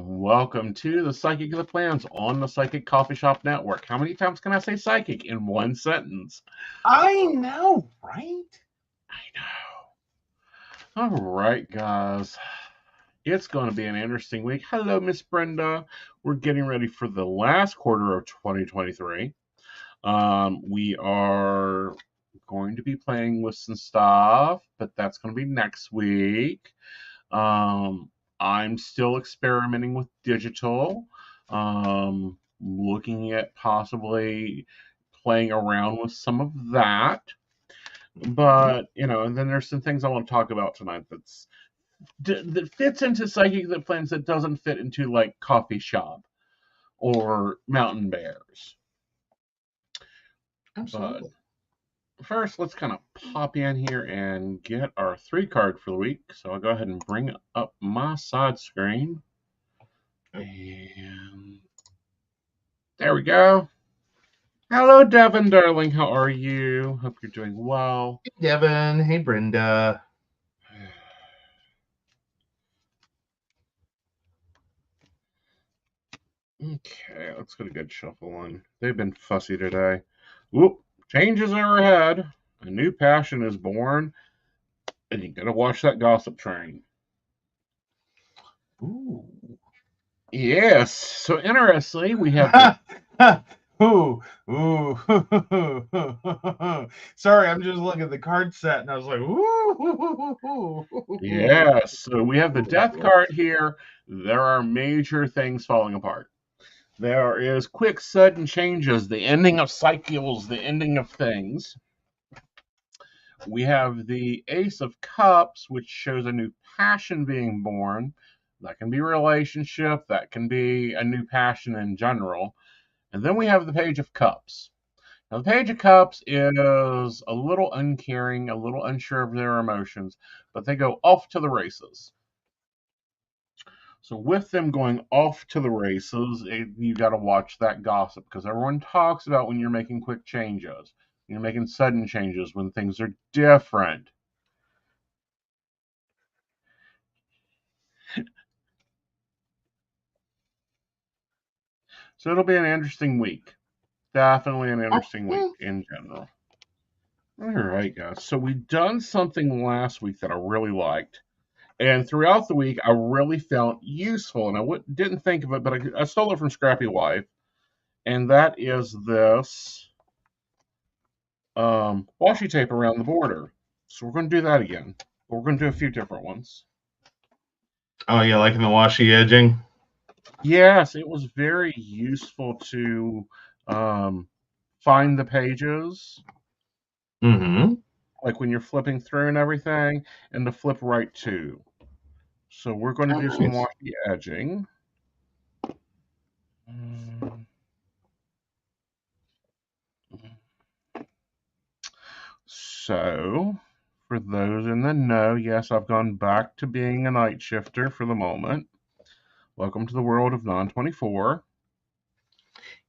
and welcome to the Psychic of the Plans on the Psychic Coffee Shop Network. How many times can I say psychic in one sentence? I know, right? I know. All right, guys. It's going to be an interesting week. Hello, Miss Brenda. We're getting ready for the last quarter of 2023. We are going to be playing with some stuff, but that's going to be next week. I'm still experimenting with digital, looking at possibly playing around with some of that. But, and then there's some things I want to talk about tonight that fits into psychic that plans that doesn't fit into like coffee shop or mountain bears. Absolutely. But first, let's kind of pop in here and get our 3 card for the week. So I'll go ahead and bring up my side screen. And there we go. Hello, Devin, darling. How are you? Hope you're doing well. Hey, Devin. Hey, Brenda. Okay, let's get a good shuffle on. They've been fussy today. Whoop, changes are ahead. A new passion is born, and you gotta watch that gossip train. Ooh. Yes. So interestingly, we have. Ooh. Sorry, I'm just looking at the card set, and I was like, ooh. Yes. So we have the death card here. There are major things falling apart. There is quick, sudden changes, the ending of cycles, the ending of things. We have the Ace of Cups, which shows a new passion being born. That can be a relationship, that can be a new passion in general. And then we have the Page of Cups. Now, the Page of Cups is a little uncaring, a little unsure of their emotions, but they go off to the races. So with them going off to the races, you got to watch that gossip because everyone talks about when you're making quick changes. You're making sudden changes when things are different. So it'll be an interesting week. Definitely an interesting week in general. All right, guys. So we've done something last week that I really liked. And throughout the week, I really felt useful. And I didn't think of it, but I stole it from Scrappy Wife. And that is this washi tape around the border. So we're going to do that again. But we're going to do a few different ones. Oh, yeah, like in the washi edging? Yes, it was very useful to find the pages. Mm-hmm. Like when you're flipping through and everything, and to flip right to. So we're going to do some washi edging. So, for those in the know, yes, I've gone back to being a night shifter for the moment. Welcome to the world of Non-24.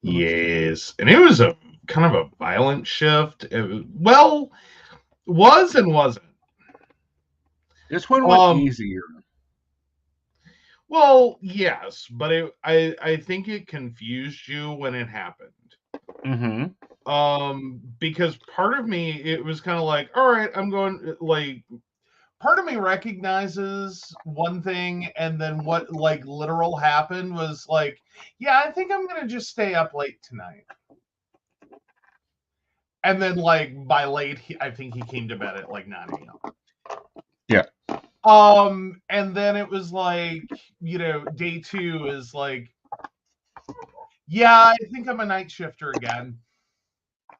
Yes, and it was a kind of a violent shift. It was and wasn't. This one went easier. Well, yes, but I think it confused you when it happened. Mm-hmm. Because part of me, it was kind of like, all right, I'm going, like, part of me recognizes one thing, and then what like literal happened was like, yeah, I think I'm gonna just stay up late tonight. And then like by late, I think he came to bed at like 9 a.m. Yeah. And then it was like, day 2 is like, yeah, I think I'm a night shifter again.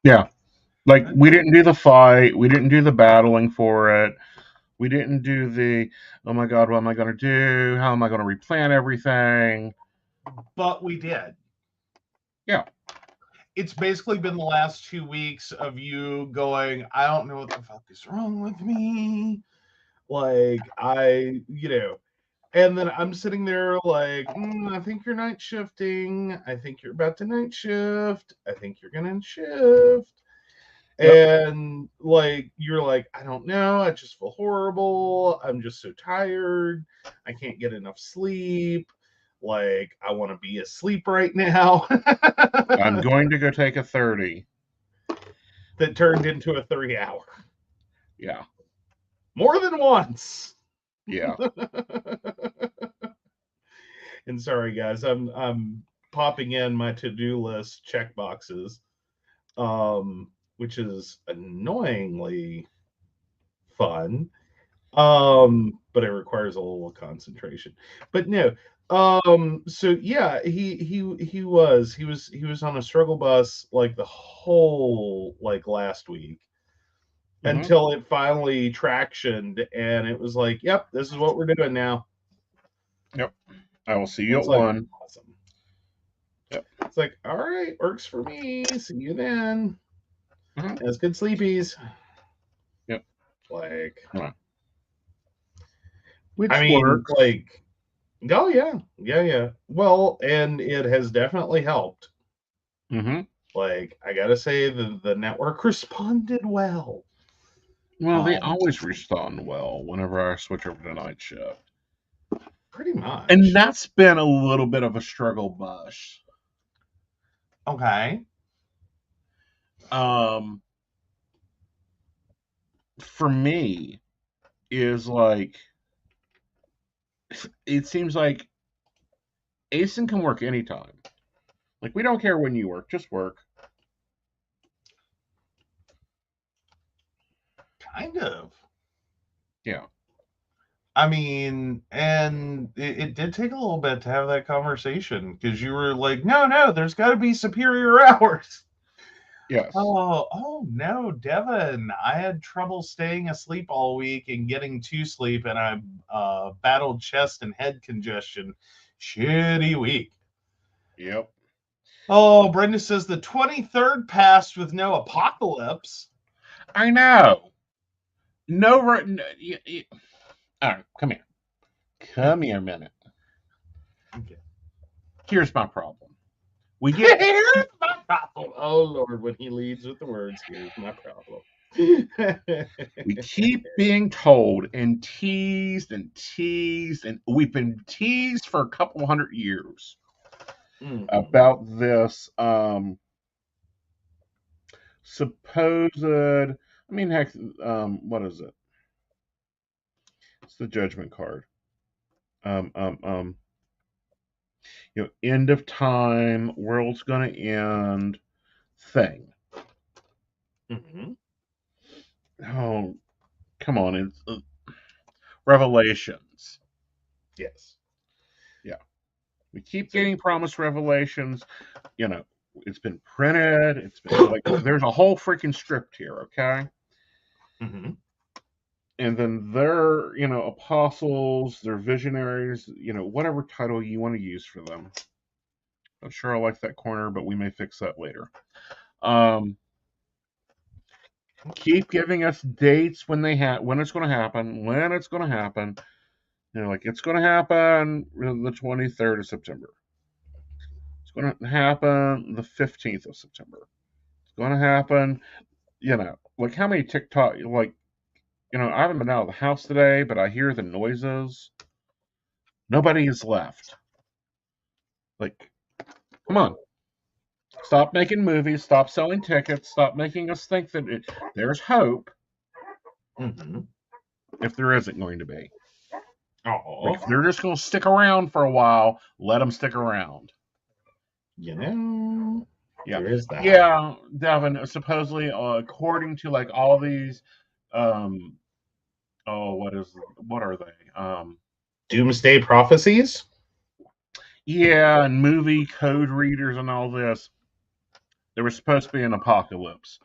Yeah. Like, we didn't do the fight. We didn't do the battling for it. We didn't do the, oh my God, what am I going to do? How am I going to replan everything? But we did. Yeah. It's basically been the last 2 weeks of you going, I don't know what the fuck is wrong with me. Like, and then I'm sitting there like, I think you're night shifting. I think you're about to night shift. I think you're going to shift. Yep. And like, you're like, I don't know. I just feel horrible. I'm just so tired. I can't get enough sleep. Like, I want to be asleep right now. I'm going to go take a 30. That turned into a 3-hour. Yeah. More than once. Yeah. And sorry guys, I'm popping in my to-do list check boxes, which is annoyingly fun. But it requires a little concentration. But no, so yeah, he was on a struggle bus like the whole like last week until it finally tractioned, and it was like, yep, this is what we're doing now. Yep. I will see you at It's like 1. awesome. Yep. It's like, all right, works for me. See you then. Mm-hmm. That's good sleepies. Yep. Like, which I mean, works. like, oh yeah. Well, and it has definitely helped. Mm-hmm. Like, I gotta say, the network responded well. Well, they always respond well whenever I switch over to night shift. Pretty much. And that's been a little bit of a struggle bus. Okay. For me, is like, it seems like Aeson can work anytime. Like, we don't care when you work, just work. Kind of. Yeah. I mean, and it did take a little bit to have that conversation because you were like, no, there's got to be superior hours. Yes. Oh no, Devin. I had trouble staying asleep all week and getting to sleep, and I battled chest and head congestion. Shitty week. Yep. Oh, Brenda says the 23rd passed with no apocalypse. I know. No, all right, come here. Come here a minute. Okay. Here's my problem. We get Here's my problem. Oh Lord, when he leads with the words, here's my problem. we keep being told and teased, and we've been teased for a couple hundred years about this supposed, I mean, heck, what is it? It's the judgment card. End of time, world's gonna end thing. Oh, come on, it's Revelations. Yes. Yeah. We keep getting promised revelations. It's been printed. It's been like, there's a whole freaking script here, okay? And then they're, apostles, they're visionaries, whatever title you want to use for them. I'm sure I like that corner, but we may fix that later. Keep giving us dates when it's going to happen, like, it's going to happen the 23rd of September. It's going to happen the 15th of September. It's going to happen, like, how many TikTok, like, I haven't been out of the house today, but I hear the noises. Nobody is left. Like, come on. Stop making movies. Stop selling tickets. Stop making us think that there's hope. If there isn't going to be. Like, if they're just going to stick around for a while, let them stick around. Yeah. There is that. Yeah, Devin, supposedly, according to, like, all these, what are they? Doomsday prophecies? Yeah, and movie code readers and all this. There was supposed to be an apocalypse.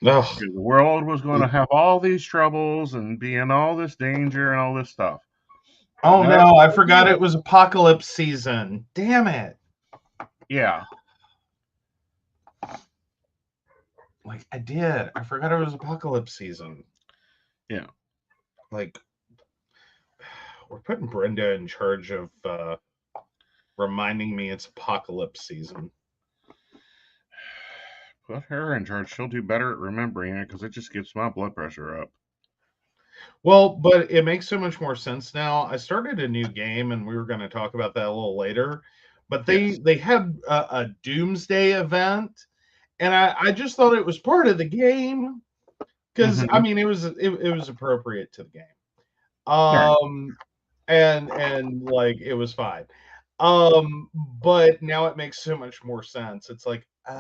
Ugh. The world was going to have all these troubles and be in all this danger and all this stuff. Oh no, I forgot it was apocalypse season. Damn it. Yeah. Like, I did. I forgot it was apocalypse season. Yeah. Like, we're putting Brenda in charge of reminding me it's apocalypse season. Put her in charge. She'll do better at remembering it because it just gets my blood pressure up. Well, but it makes so much more sense now. I started a new game, and we were going to talk about that a little later. But Yes. they had a doomsday event, and I just thought it was part of the game because I Hmm. mean it was appropriate to the game. Right. Um, and like it was fine. But now it makes so much more sense. It's like, oh,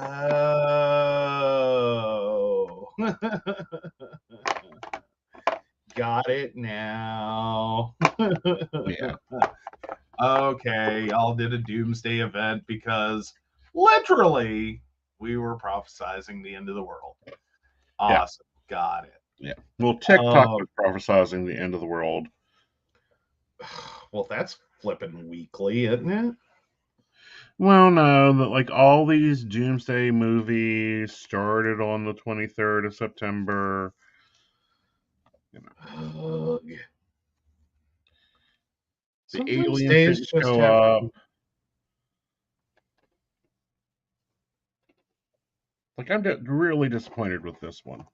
got it now. Yeah. Okay, y'all did a doomsday event because literally we were prophesizing the end of the world. Yeah. Awesome, got it. Yeah. Well, TikTok Um, was prophesizing the end of the world. well, that's flipping weekly, isn't it? Well, no, that like all these doomsday movies started on the 23rd of September. You know, Ugh. the Sometimes aliens days didn't just show have up. to. Like I'm really disappointed with this one.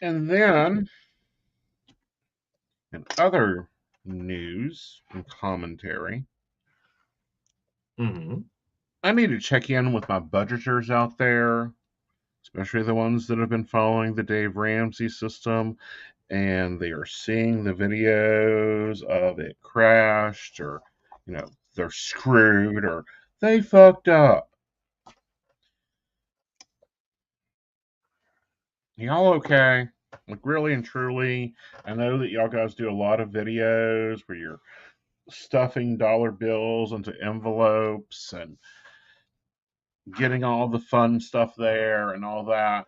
And then in other news and commentary, Mhm. I need to check in with my budgeters out there, especially the ones that have been following the Dave Ramsey system and they are seeing the videos of it crashed or, they're screwed or they fucked up. Y'all okay? Like, really and truly, I know that y'all guys do a lot of videos where you're stuffing dollar bills into envelopes and getting all the fun stuff there and all that.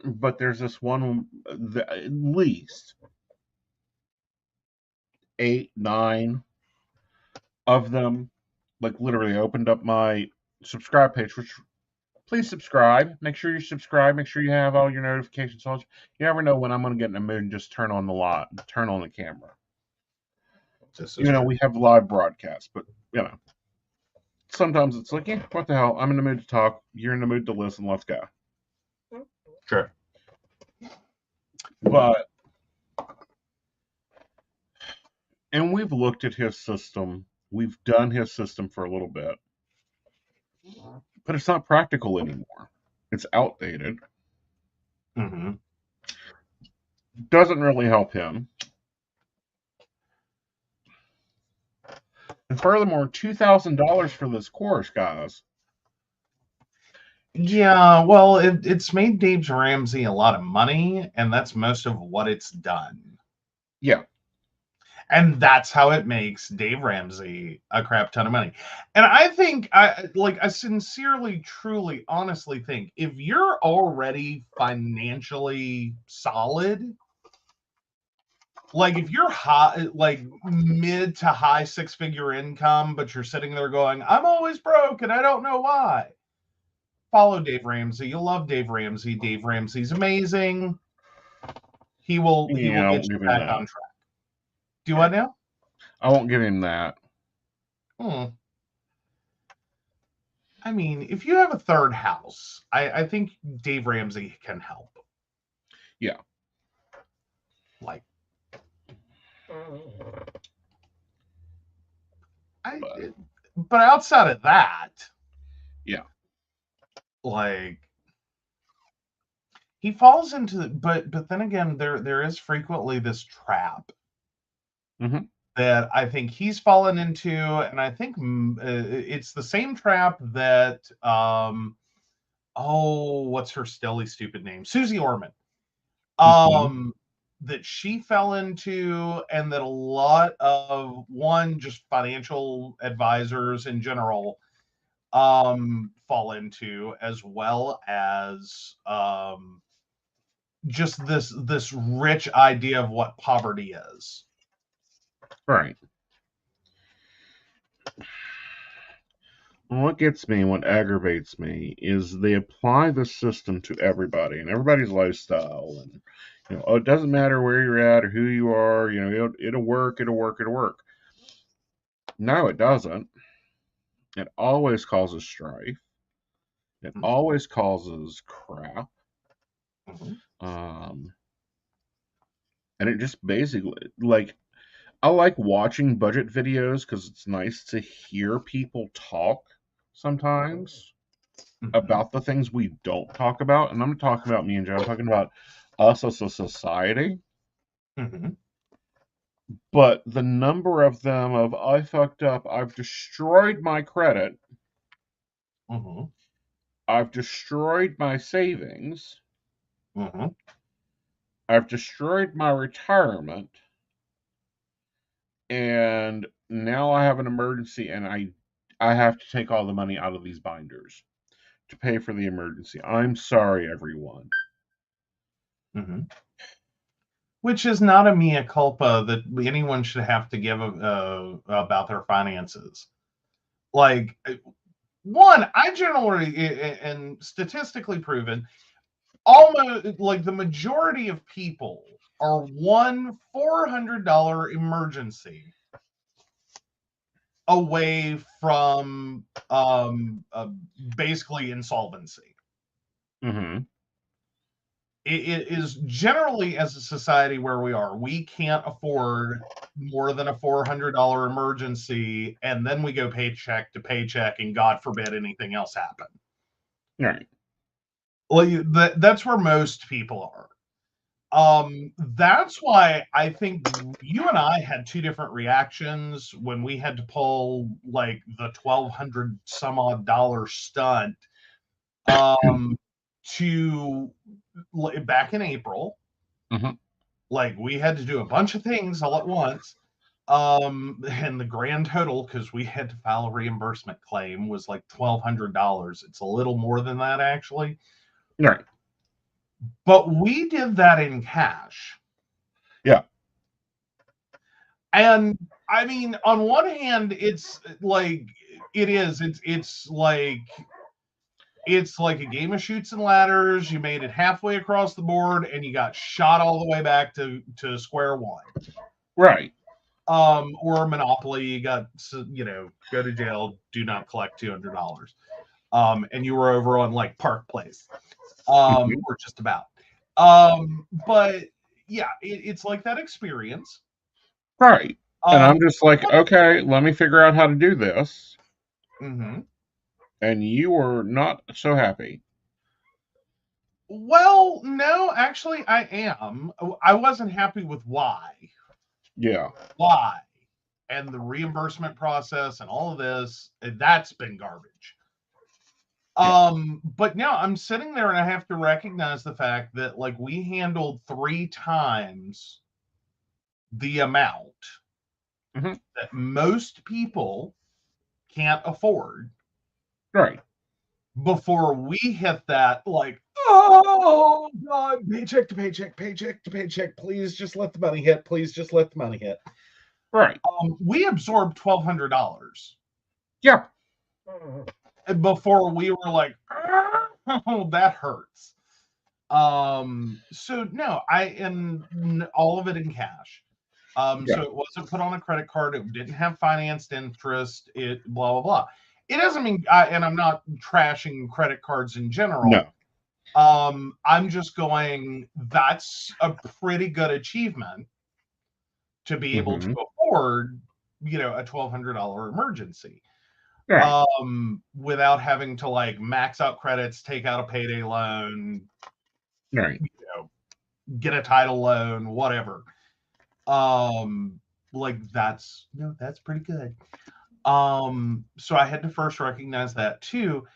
But there's this one, at least eight, nine of them, like literally opened up my subscribe page, which please subscribe. Make sure you subscribe. Make sure you have all your notifications on. You never know when I'm going to get in a mood and just turn on the camera. This is You know, true. we have live broadcasts, but sometimes it's like, yeah, what the hell? I'm in the mood to talk. You're in the mood to listen. Let's go. Sure. But and we've looked at his system. We've done his system for a little bit, but it's not practical anymore. It's outdated. Hmm. Doesn't really help him. And furthermore, $2,000 for this course, guys. Yeah, well, it's made Dave Ramsey a lot of money, and that's most of what it's done. Yeah. And that's how it makes Dave Ramsey a crap ton of money. And I think I sincerely, truly, honestly think if you're already financially solid, like if you're high, like mid to high six-figure income, but you're sitting there going, I'm always broke and I don't know why. Follow Dave Ramsey. You'll love Dave Ramsey. Dave Ramsey's amazing. He will Yeah, I get won't you give him back that. on track. Do I now? I won't give him that. Hmm. I mean, if you have a third house, I think Dave Ramsey can help. Yeah. Like, I, But but outside of that, yeah. like he falls into, but then again, there is frequently this trap Hmm. that I think he's fallen into, and I think it's the same trap that oh, what's her silly stupid name, Susie Orman, Hmm. um that she fell into, and that a lot of one just financial advisors in general fall into, as well as just this rich idea of what poverty is. Right. What gets me, what aggravates me, is they apply the system to everybody and everybody's lifestyle, and oh, it doesn't matter where you're at or who you are. It'll work. It'll work. It'll work. No, it doesn't. It always causes strife. It always causes crap. Um, and it just basically, like, I like watching budget videos because it's nice to hear people talk sometimes about the things we don't talk about. And I'm not talking about me and Joe, I'm talking about us as a society. But the number of them of I fucked up, I've destroyed my credit, I've destroyed my savings, I've destroyed my retirement, and now I have an emergency and I have to take all the money out of these binders to pay for the emergency. I'm sorry, everyone. Which is not a mea culpa that anyone should have to give about their finances. Like, one, I generally, and statistically proven, almost like the majority of people are one $400 emergency away from basically insolvency. It is generally, as a society where we are, we can't afford more than a $400 emergency, and then we go paycheck to paycheck, and God forbid anything else happen. Right. Well, that's where most people are. That's why I think you and I had two different reactions when we had to pull like the $1,200 some odd dollar stunt to back in April. Like, we had to do a bunch of things all at once. And the grand total, because we had to file a reimbursement claim, was like $1,200. It's a little more than that, actually. Right. But we did that in cash. Yeah. And I mean, on one hand, it's like it's like a game of Chutes and Ladders. You made it halfway across the board and you got shot all the way back to square one. Right. Or Monopoly, you got, go to jail, do not collect $200. And you were over on like Park Place. Or just about. But yeah, it's like that experience. Right. And I'm just like, okay, let me figure out how to do this. And you were not so happy. Well, no, actually, I am. I wasn't happy with why. Yeah. Why? And the reimbursement process and all of this, that's been garbage. But now I'm sitting there and I have to recognize the fact that, like, we handled 3 times the amount that most people can't afford. Right. Before we hit that, like, oh God, paycheck to paycheck, paycheck to paycheck. Please just let the money hit. Please just let the money hit. Right. We absorbed $1,200. Yeah. Before we were like, oh, that hurts. So no, and all of it in cash. So it wasn't put on a credit card. It didn't have financed interest. It blah blah blah. It doesn't mean, and I'm not trashing credit cards in general. No. I'm just going, that's a pretty good achievement to be able to afford, a $1,200 emergency. Right. Without having to like max out credits, take out a payday loan, Right. Get a title loan, whatever. Like that's pretty good. So I had to first recognize that too.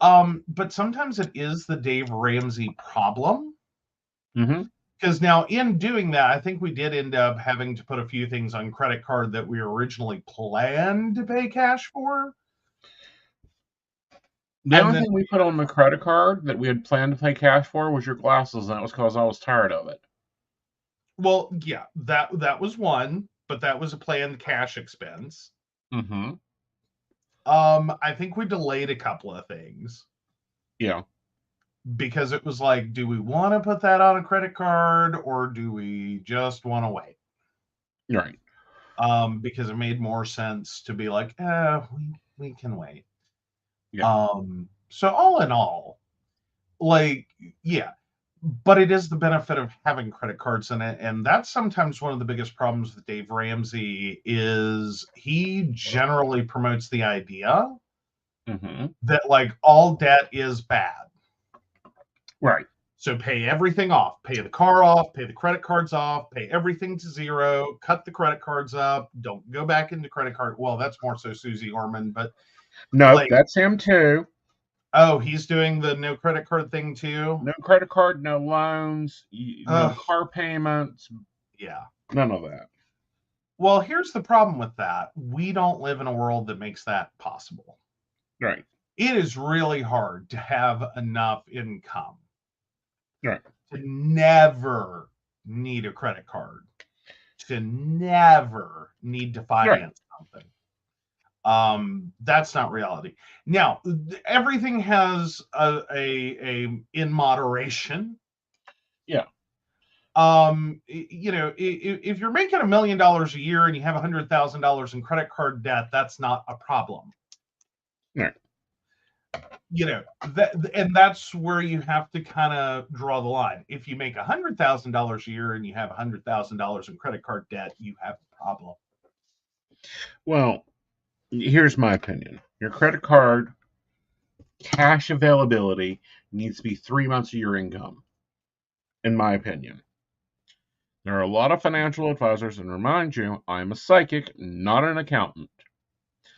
But sometimes it is the Dave Ramsey problem. Because now in doing that, I think we did end up having to put a few things on credit card that we originally planned to pay cash for. The only thing we put on the credit card that we had planned to pay cash for was your glasses, and that was because I was tired of it. Well, yeah, that was one, but that was a planned cash expense. I think we delayed a couple of things. Yeah. Because it was like, do we want to put that on a credit card or do we just want to wait? Right. Because it made more sense to be like, we can wait. Yeah. So all in all, like, yeah, But it is the benefit of having credit cards in it, and that's sometimes one of the biggest problems with Dave Ramsey is he generally promotes the idea that like all debt is bad. Right. So pay everything off, pay the car off, pay the credit cards off, pay everything to zero, cut the credit cards up, don't go back into credit card. Well, that's more so Susie Orman, but No, like, that's him too. oh, he's doing the no credit card thing too. No credit card, no loans, no car payments. Yeah. None of that. Well, here's the problem with that. We don't live in a world that makes that possible. Right. It is really hard to have enough income Right. to never need a credit card, to never need to finance something. That's not reality. Now, everything has a in moderation. Yeah. You know, if you're making $1 million a year and you have $100,000 in credit card debt, that's not a problem. Right. You know, and that's where you have to kind of draw the line. If you make $100,000 a year and you have $100,000 in credit card debt, you have a problem. Well, here's my opinion. Your credit card cash availability needs to be 3 months of your income, in my opinion. There are a lot of financial advisors, and remind you, I'm a psychic, not an accountant.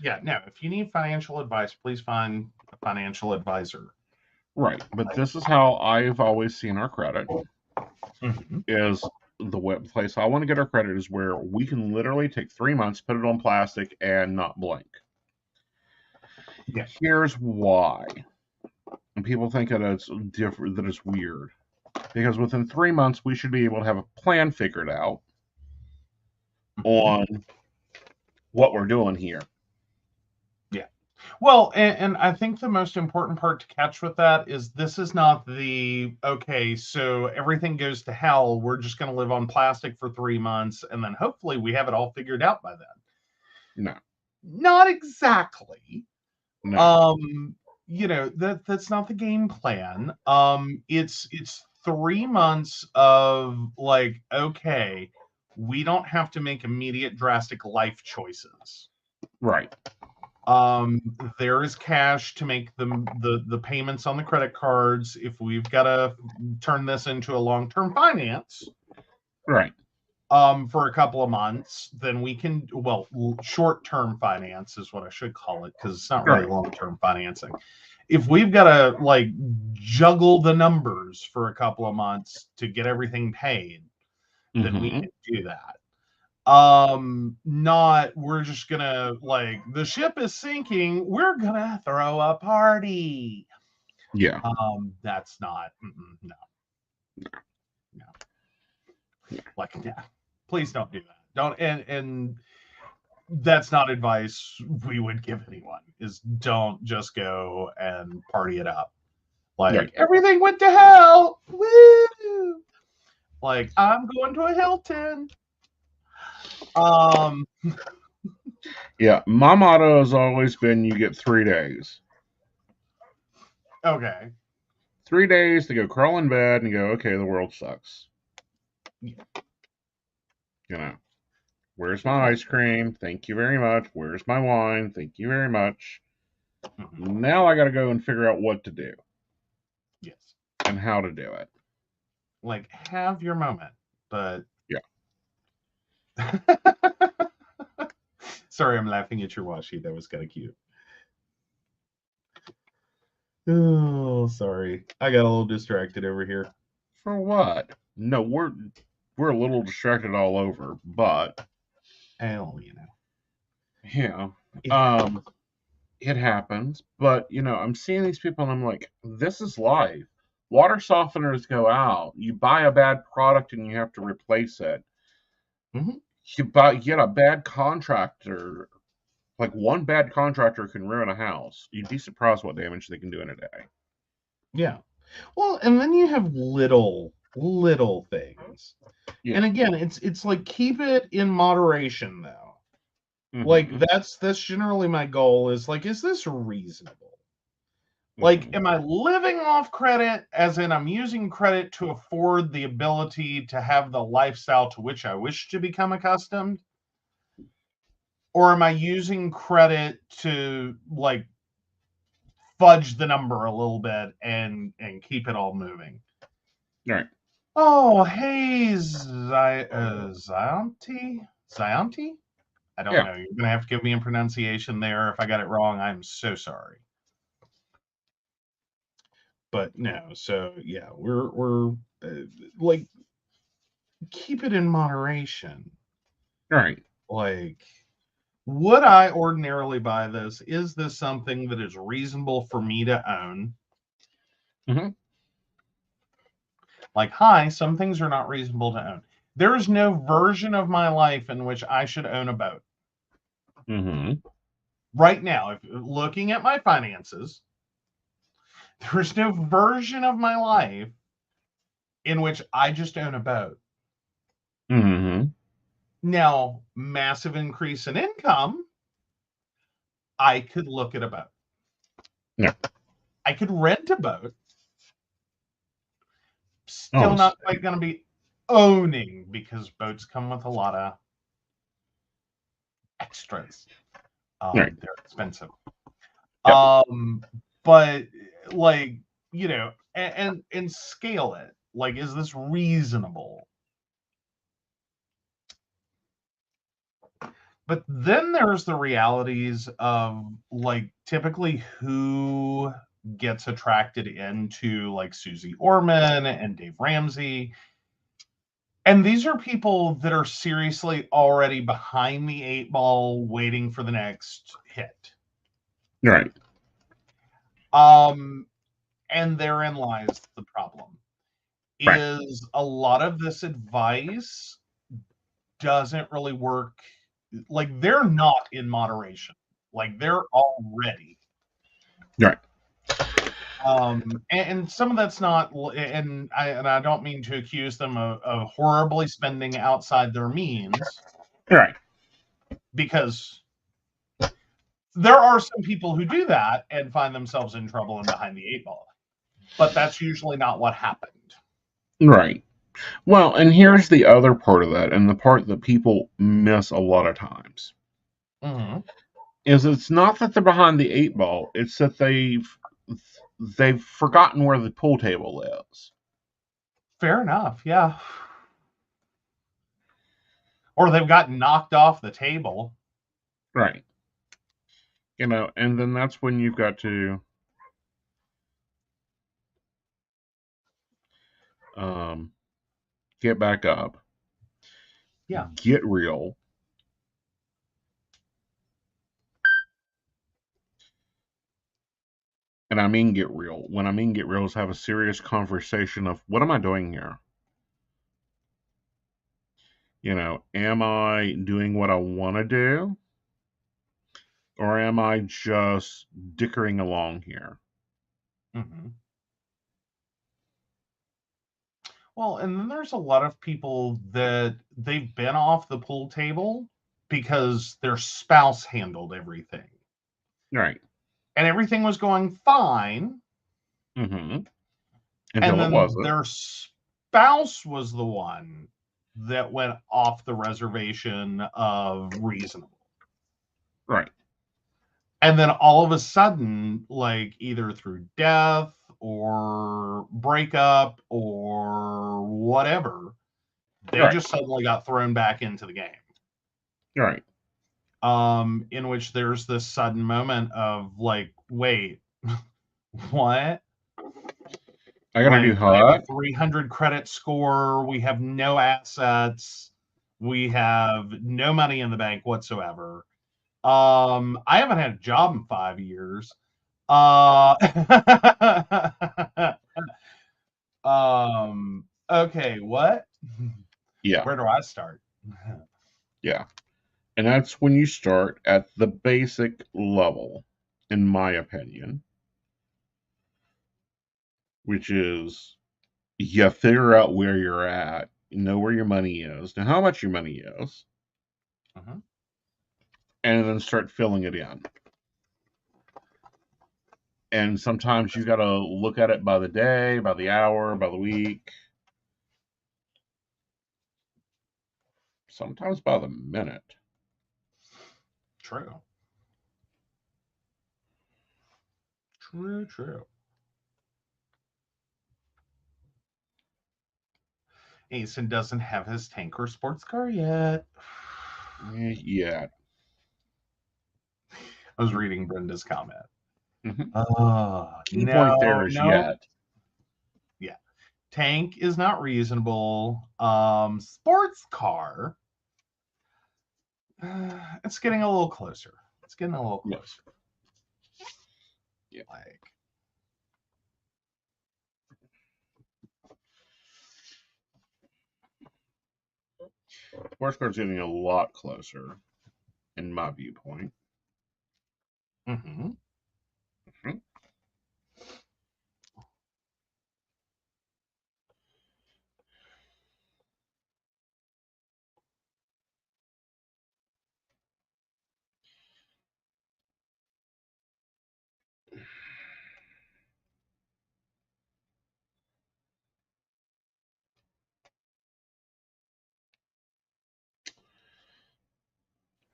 Yeah, no, if you need financial advice, please find a financial advisor. Right, but this is how I've always seen our credit. Is the place I want to get our credit is where we can literally take 3 months, put it on plastic, and not blink. Yeah. Here's why. And people think that it's different, that it's weird. Because within 3 months, we should be able to have a plan figured out on what we're doing here. Yeah. Well, and I think the most important part to catch with that is this is not the, okay, so everything goes to hell. We're just going to live on plastic for 3 months, and then hopefully we have it all figured out by then. No. Not exactly. No. You know, that's not the game plan. It's 3 months of like, okay, we don't have to make immediate drastic life choices. Right. There is cash to make the payments on the credit cards. If we've got to turn this into a long-term finance, right, for a couple of months, then we can, well, short-term finance is what I should call it, because it's not really long-term financing. If we've got to like juggle the numbers for a couple of months to get everything paid, then we can do that. Not we're just gonna like the ship is sinking, we're gonna throw a party. Yeah. That's not no. Like, yeah, please don't do that. Don't, and that's not advice we would give anyone, is don't just go and party it up. Like, everything went to hell. Woo! Like, I'm going to a Hilton. Yeah, my motto has always been you get 3 days. Okay. 3 days to go crawl in bed and go, okay, the world sucks. Yeah. You know, where's my ice cream? Thank you very much. Where's my wine? Thank you very much. Now I got to go and figure out what to do. Yes. And how to do it. Like, have your moment, but yeah. Sorry, I'm laughing at your washi. That was kind of cute. Oh, sorry. I got a little distracted over here. For what? No, we're a little distracted all over, but hell, you know. Yeah. It happens, but you know, I'm seeing these people and I'm like, this is life. Water softeners go out. You buy a bad product and you have to replace it. You get a bad contractor. Like, one bad contractor can ruin a house. You'd be surprised what damage they can do in a day. Yeah. Well, and then you have little things. Yeah. And again, it's like, keep it in moderation though. Like, that's generally my goal, is like, is this reasonable? Like, am I living off credit, as in I'm using credit to afford the ability to have the lifestyle to which I wish to become accustomed? Or am I using credit to, like, fudge the number a little bit and keep it all moving? Right. Oh, hey, Zionti? Zionti? I don't know. You're going to have to give me a pronunciation there. If I got it wrong, I'm so sorry. But no, so yeah, we're like, keep it in moderation. Right. Like, would I ordinarily buy this? Is this something that is reasonable for me to own? Mm-hmm. Like, hi, some things are not reasonable to own. There is no version of my life in which I should own a boat. Mm-hmm. Right now, if looking at my finances, there's no version of my life in which I just own a boat. Mm-hmm. Now, massive increase in income, I could look at a boat. Yeah. I could rent a boat. Still not quite going to be owning, because boats come with a lot of extras. Right. They're expensive. Yep. But, like, you know, and scale it. Like, is this reasonable? But then there's the realities of, like, typically who gets attracted into, like, Susie Orman and Dave Ramsey. And these are people that are seriously already behind the 8 ball, waiting for the next hit. Right. And therein lies the problem. Right. Is a lot of this advice doesn't really work. Like, they're not in moderation. Like, they're already. Right. And some of that's not, and I don't mean to accuse them of horribly spending outside their means, Right. because there are some people who do that and find themselves in trouble and behind the 8 ball. But that's usually not what happened. Right. Well, and here's the other part of that, and the part that people miss a lot of times. Mm-hmm. Is it's not that they're behind the 8 ball, it's that they've forgotten where the pool table is. Fair enough, yeah. Or they've gotten knocked off the table. Right. And then that's when you've got to get back up. Yeah. Get real. And I mean get real. When I mean get real is have a serious conversation of, what am I doing here? Am I doing what I want to do? Or am I just dickering along here? Mm-hmm. Well, and then there's a lot of people that they've been off the pool table because their spouse handled everything. Right. And everything was going fine. Mm-hmm. And Until it then wasn't. their spouse was the one that went off the reservation of reasonable. Right. And then all of a sudden, like, either through death or breakup or whatever, they Right. just suddenly got thrown back into the game. Right. In which there's this sudden moment of, like, wait, what? I gotta do I have a what? 300 credit score, we have no assets, we have no money in the bank whatsoever. I haven't had a job in 5 years. Okay, what? Yeah. Where do I start? Yeah. And that's when you start at the basic level, in my opinion, which is you figure out where you're at, you know where your money is, know how much your money is, and then start filling it in. And sometimes you got to look at it by the day, by the hour, by the week, sometimes by the minute. True. True. Aeson doesn't have his tank or sports car yet. Yeah. I was reading Brenda's comment. Mm-hmm. Key No, point there is yet. Yeah. Tank is not reasonable. Sports car. It's getting a little closer. It's getting a little closer. Yeah. Like, Sports car's getting a lot closer, in my viewpoint. mm-hmm. Mm-hmm.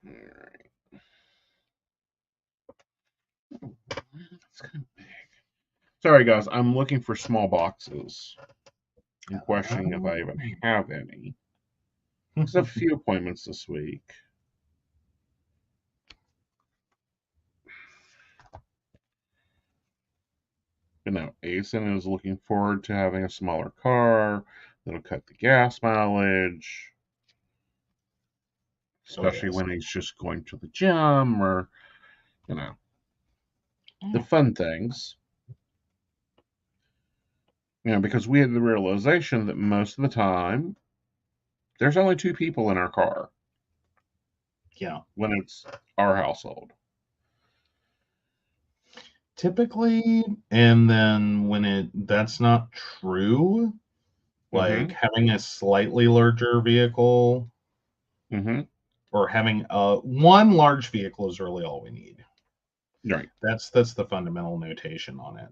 All right. It's kind of big. Sorry, guys. I'm looking for small boxes. I'm questioning if I even have any. There's a few appointments this week. You know, Aeson is looking forward to having a smaller car that'll cut the gas mileage, especially when he's just going to the gym or, you know, the fun things. You know, because we had the realization that most of the time there's only 2 people in our car. Yeah. When it's our household. Typically, and then when that's not true, like having a slightly larger vehicle or having one large vehicle is really all we need. Right. That's the fundamental notation on it.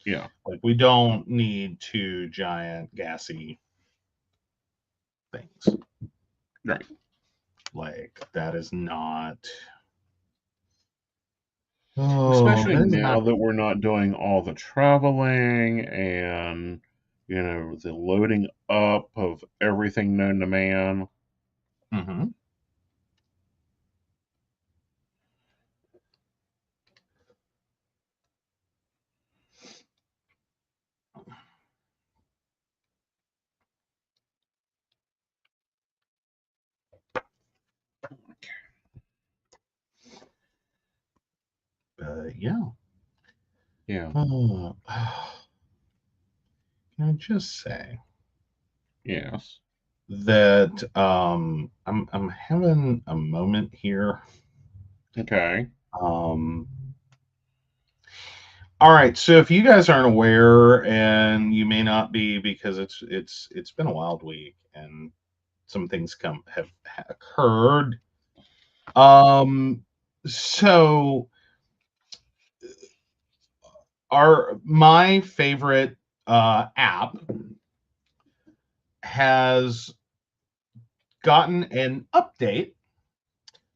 Yeah. Like, we don't need 2 giant gassy things. Right. Like, that is not. Especially now that we're not doing all the traveling and, you know, the loading up of everything known to man. Mm-hmm. Yeah. Yeah. Can I just say? Yes. That I'm having a moment here. Okay. All right, so if you guys aren't aware, and you may not be because it's been a wild week and some things have occurred. So my favorite app has gotten an update.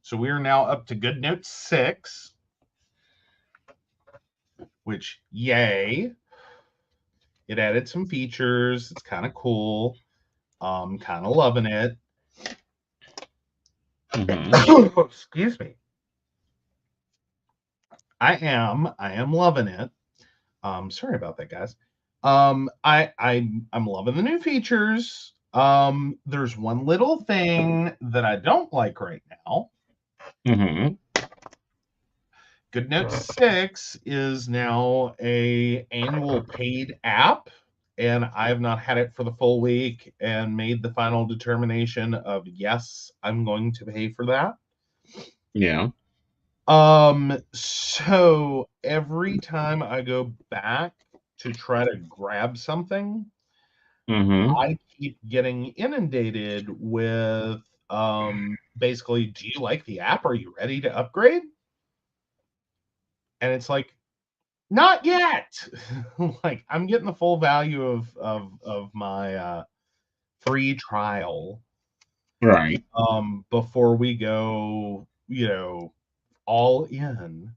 So we are now up to Good Note 6, which, yay. It added some features. It's kind of cool. Kind of loving it. Excuse me. I am loving it. Sorry about that, guys. I'm loving the new features. There's one little thing that I don't like right now. Good Note 6 is now a annual paid app, and I have not had it for the full week and made the final determination of, yes, I'm going to pay for that. Yeah. So every time I go back to try to grab something, I keep getting inundated with basically, do you like the app? Are you ready to upgrade? And it's like, Not yet. Like, I'm getting the full value of my free trial Right. before we go, all in on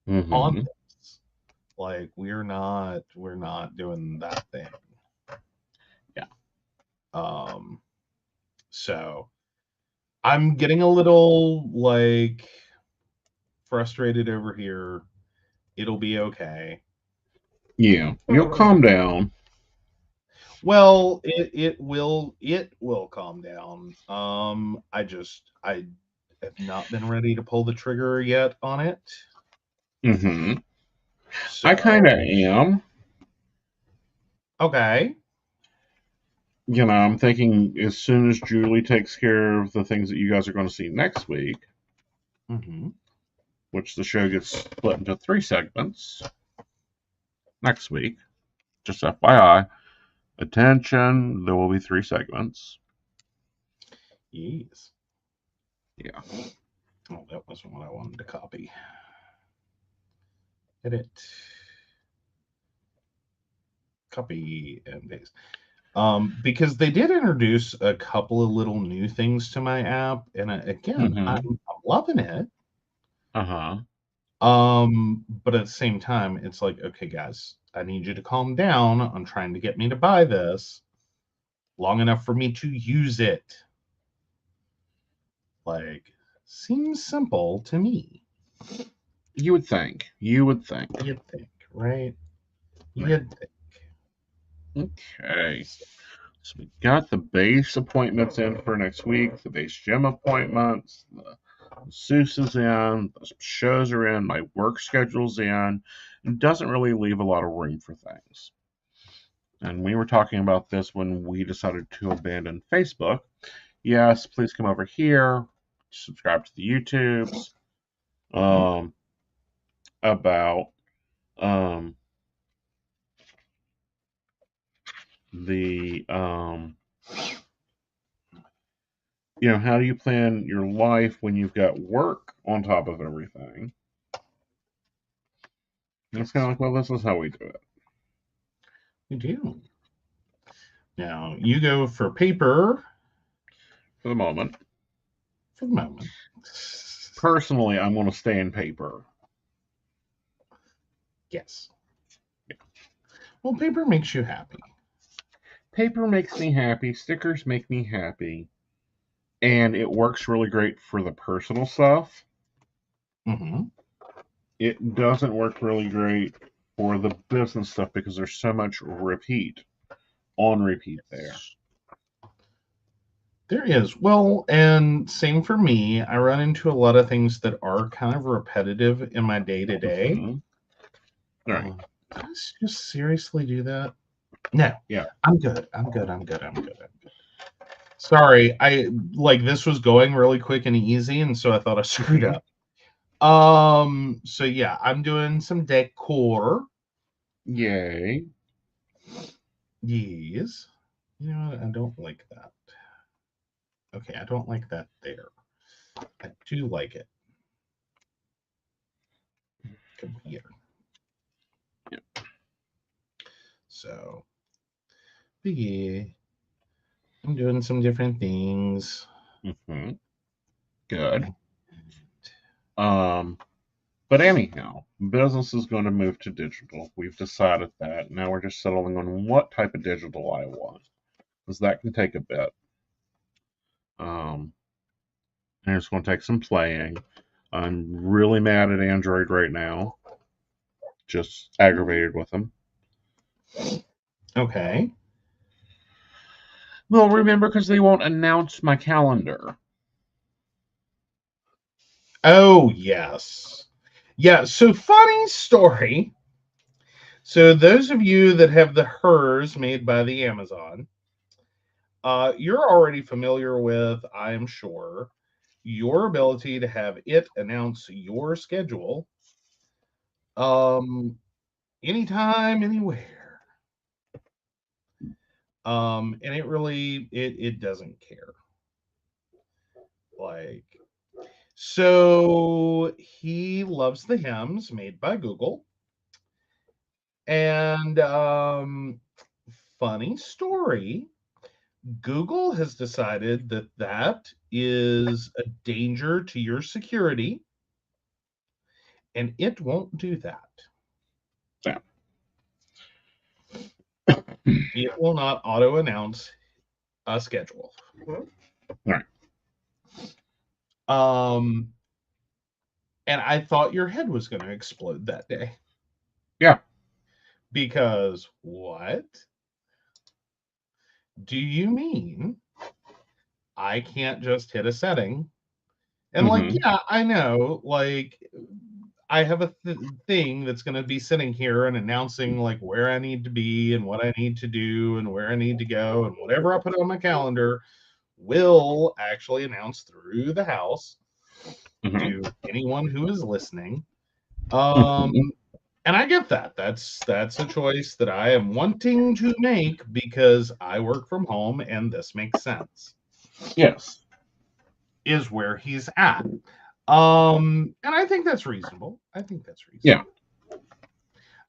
Mm-hmm. this. Like, we're not doing that thing. Yeah. So I'm getting a little like frustrated over here. It'll be okay. Yeah. You'll calm down. Well, it will calm down. I have not been ready to pull the trigger yet on it. Mm-hmm. I kind of So am. okay. I'm thinking as soon as Julie takes care of the things that you guys are going to see next week, Hmm. which the show gets split into 3 segments next week. Just FYI. Attention, there will be 3 segments. Yes. Yeah. Oh, that wasn't what I wanted to copy. Edit. Copy and paste. Because they did introduce a couple of little new things to my app, and again, Mm-hmm. I'm loving it. Uh-huh. But at the same time, it's like, okay, guys, I need you to calm down on trying to get me to buy this long enough for me to use it. Like, seems simple to me. You would think. You would think. You'd think, right? Right. You'd think. Okay. So we got the base appointments in for next week, the base gym appointments, the Seuss is in, the shows are in, my work schedule's in. It doesn't really leave a lot of room for things. And we were talking about this when we decided to abandon Facebook. Yes, please come over here, subscribe to the YouTubes, um, about um, the how do you plan your life when you've got work on top of everything? And it's kind of like, well, this is how we do it We do. Now, you go for paper for the moment. for the moment. Personally, I'm going to stay in paper. Yes. Well, paper makes you happy. Paper makes me happy. Stickers make me happy. And it works really great for the personal stuff. Mm-hmm. It doesn't work really great for the business stuff because there's so much on repeat there. There is. Well, and same for me. I run into a lot of things that are kind of repetitive in my day to day. Right. Did I just seriously do that? No. Yeah. I'm good. I'm good. I'm good. I'm good. I'm good. Sorry. This was going really quick and easy, and so I thought I screwed up. So yeah, I'm doing some decor. Yay. Yes. You know what? I don't like that. Okay, I don't like that there. I do like it. Come here. Yep. So, but yeah, I'm doing some different things. Mm-hmm. Good. But anyhow, business is going to move to digital. We've decided that. Now we're just settling on what type of digital I want, because that can take a bit. And it's going to take some playing. I'm really mad at Android right now. Just aggravated with them. Okay. Well, remember, because they won't announce my calendar. Oh, yes. Yeah, so funny story. So those of you that have the hers made by the Amazon, you're already familiar with, I am sure, your ability to have it announce your schedule anytime, anywhere. And it doesn't care. Like, so he loves the hymns made by Google. And funny story, Google has decided that that is a danger to your security, and it won't do that. Yeah. It will not auto-announce a schedule. Right. And I thought your head was going to explode that day. Yeah. Because what? Do you mean I can't just hit a setting? And like, yeah, I know, like, I have a thing that's going to be sitting here and announcing like where I need to be and what I need to do and where I need to go, and whatever I put on my calendar will actually announce through the house to anyone who is listening. And I get that. That's a choice that I am wanting to make because I work from home and this makes sense. Yes. Is where he's at. And I think that's reasonable. Yeah.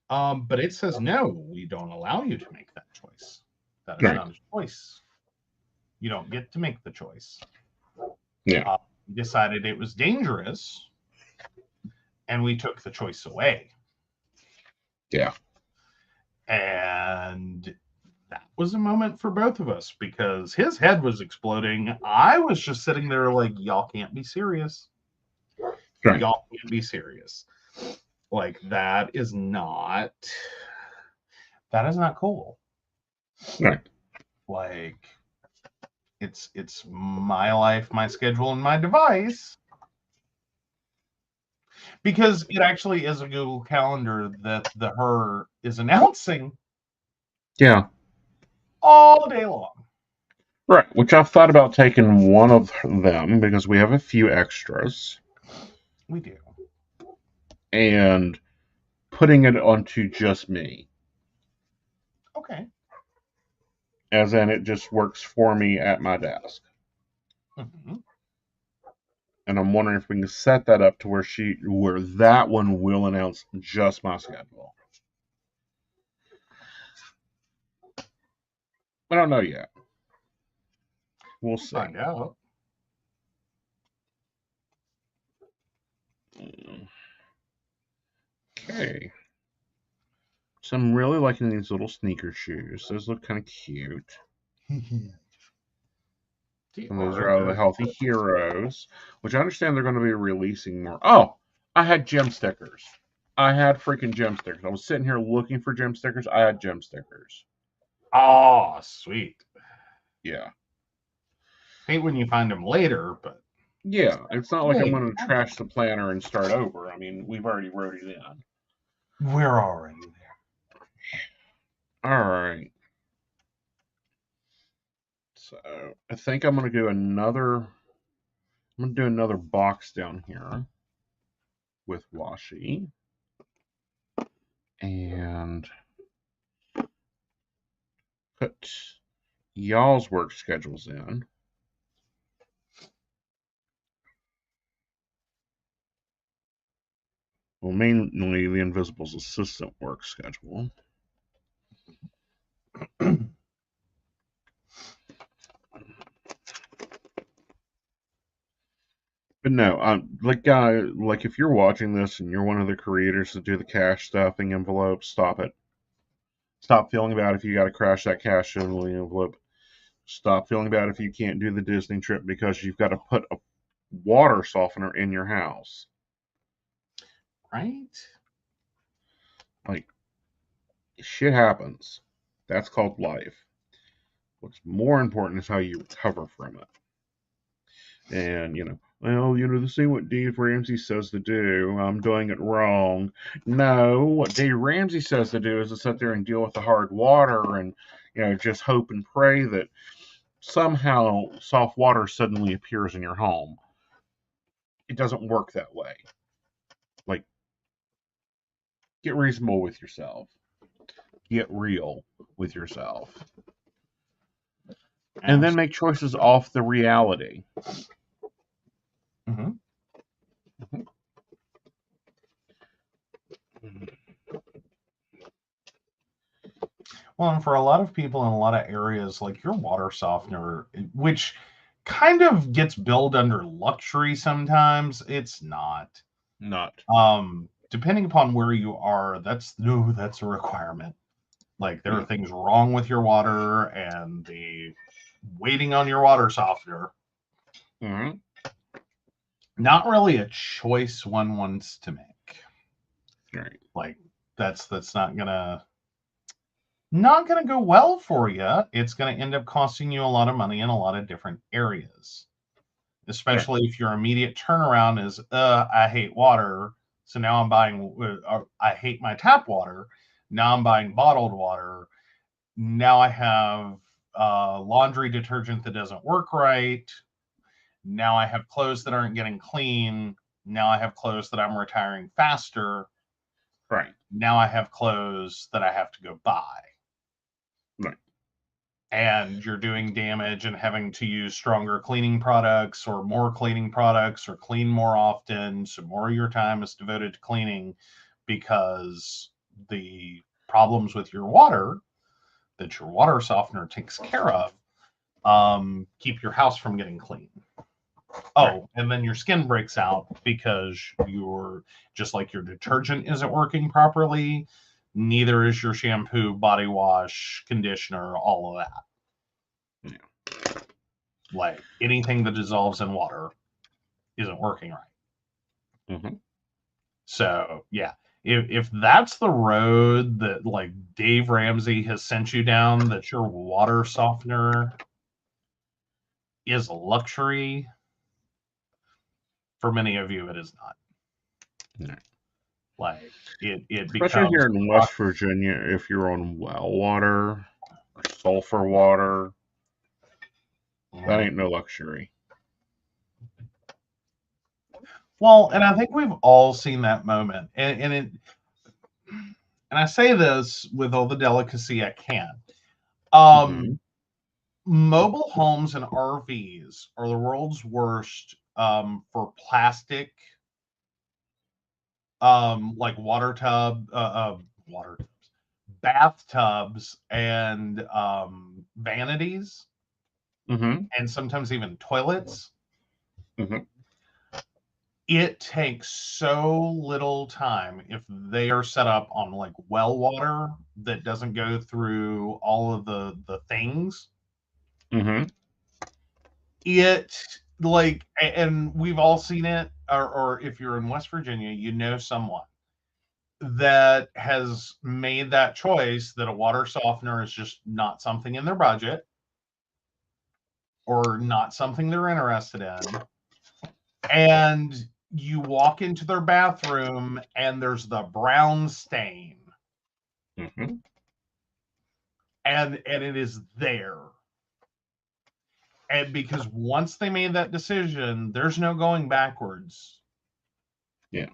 But it says no, we don't allow you to make that choice. That is not a choice. You don't get to make the choice. Yeah. We decided it was dangerous, and we took the choice away. Yeah. And that was a moment for both of us because his head was exploding. I was just sitting there like, y'all can't be serious. Right. Y'all can't be serious. Like, that is not cool. Right. Like, it's my life, my schedule, and my device. Because it actually is a Google Calendar that her is announcing. Yeah. All day long. Right. Which I've thought about taking one of them because we have a few extras. We do. And putting it onto just me. Okay. As in, it just works for me at my desk. Mm-hmm. And I'm wondering if we can set that up to where that one will announce just my schedule. I don't know yet. We'll see. Find out. Okay. So I'm really liking these little sneaker shoes. Those look kind of cute. And those are out of the Healthy Heroes, which I understand they're going to be releasing more. Oh, I had gem stickers. I had freaking gem stickers. I was sitting here looking for gem stickers. I had gem stickers. Oh, sweet. Yeah. Hate when you find them later, but Yeah, it's not like I'm going to trash the planner and start over. I mean, we've already wrote it in. We're already there. All right. So I think I'm going to do another. I'm going to do another box down here with washi, and put y'all's work schedules in. Well, mainly the Invisible's assistant work schedule. But no, like if you're watching this and you're one of the creators that do the cash stuffing envelopes, stop it. Stop feeling bad if you got to crash that cash in the envelope. Stop feeling bad if you can't do the Disney trip because you've got to put a water softener in your house. Right? Like, shit happens. That's called life. What's more important is how you recover from it. And, this ain't what Dave Ramsey says to do. I'm doing it wrong. No, what Dave Ramsey says to do is to sit there and deal with the hard water and, just hope and pray that somehow soft water suddenly appears in your home. It doesn't work that way. Like, get reasonable with yourself. Get real with yourself. And then make choices off the reality. Mm-hmm. Well, and for a lot of people in a lot of areas, like your water softener, which kind of gets billed under luxury sometimes, it's not. Not. Depending upon where you are, that's a requirement. Like there are things wrong with your water, and the waiting on your water softener. Mm-hmm. Not really a choice one wants to make. Right. Like that's not gonna go well for you. It's gonna end up costing you a lot of money in a lot of different areas. Especially if your immediate turnaround is, I hate water, so now I'm buying. I hate my tap water. Now I'm buying bottled water. Now I have laundry detergent that doesn't work right. Now I have clothes that aren't getting clean. Now I have clothes that I'm retiring faster. Right. Now I have clothes that I have to go buy. Right. And you're doing damage and having to use stronger cleaning products or more cleaning products or clean more often. So more of your time is devoted to cleaning because the problems with your water that your water softener takes care of keep your house from getting clean. Oh, and then your skin breaks out because you're just like your detergent isn't working properly. Neither is your shampoo, body wash, conditioner, all of that. Yeah. Like anything that dissolves in water isn't working right. Mm-hmm. So yeah, if that's the road that like Dave Ramsey has sent you down, that your water softener is a luxury, for many of you it is not. No. Like it Especially becomes here in West Virginia, if you're on well water or sulfur water, that ain't no luxury. Well, and I think we've all seen that moment, and I say this with all the delicacy I can. Mobile homes and RVs are the world's worst for plastic, like water tubs, bathtubs, and vanities, and sometimes even toilets. It takes so little time if they are set up on like well water that doesn't go through all of the things. It like, and we've all seen it, or if you're in West Virginia, you know someone that has made that choice that a water softener is just not something in their budget or not something they're interested in. And you walk into their bathroom and there's the brown stain. And it is there. And because once they made that decision, there's no going backwards. Yeah.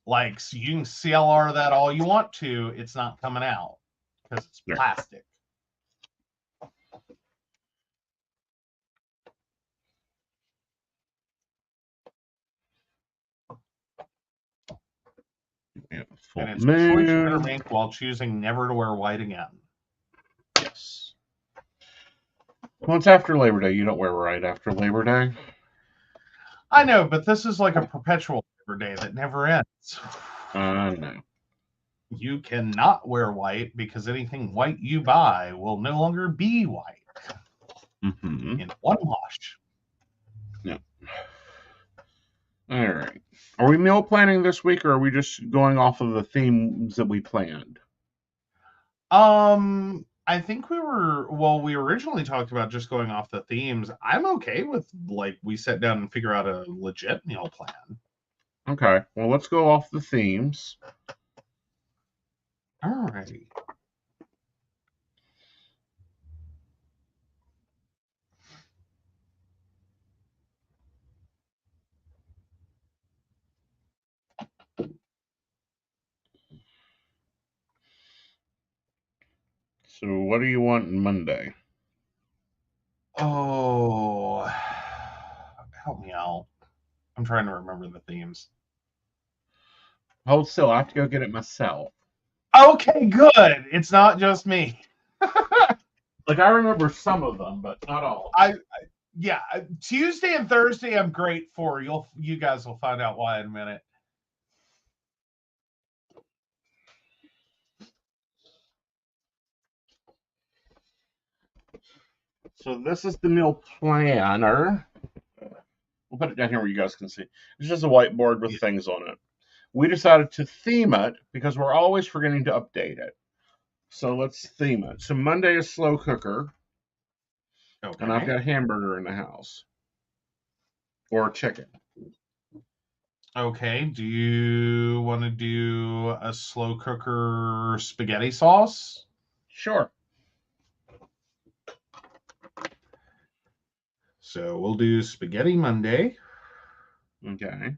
Like, so you can CLR that all you want to, it's not coming out because it's plastic. Yeah, and it's a choice you better make while choosing never to wear white again. Yes. Well, it's after Labor Day. You don't wear white after Labor Day. I know, but this is like a perpetual Labor Day that never ends. No. You cannot wear white because anything white you buy will no longer be white in one wash. Yeah. All right. Are we meal planning this week, or are we just going off of the themes that we planned? I think we originally talked about just going off the themes. I'm okay with, like, we sit down and figure out a legit meal plan. Okay. Well, let's go off the themes. Alrighty. So, what do you want on Monday? Oh, help me out. I'm trying to remember the themes. Hold still. I have to go get it myself. Okay, good. It's not just me. Like, I remember some of them, but not all. Yeah, Tuesday and Thursday I'm great for. You guys will find out why in a minute. So this is the meal planner. We'll put it down here where you guys can see. It's just a whiteboard with things on it. We decided to theme it because we're always forgetting to update it. So let's theme it. So Monday is slow cooker. Okay. And I've got hamburger in the house. Or chicken. Okay. Do you want to do a slow cooker spaghetti sauce? Sure. So we'll do spaghetti Monday. Okay.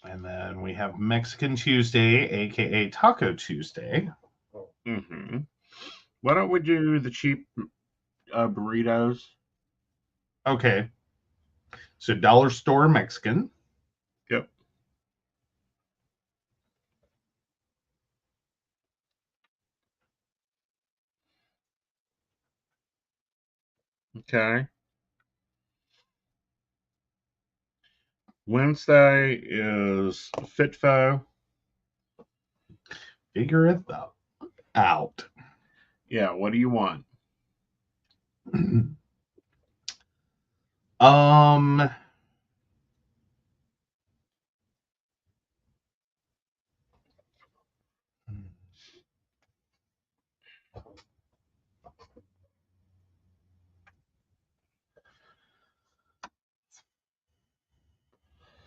And then we have Mexican Tuesday, aka Taco Tuesday. Mm-hmm. Why don't we do the cheap burritos? Okay. So dollar store Mexican. Yep. Okay. Wednesday is FitFo. Figure it out. Yeah, what do you want?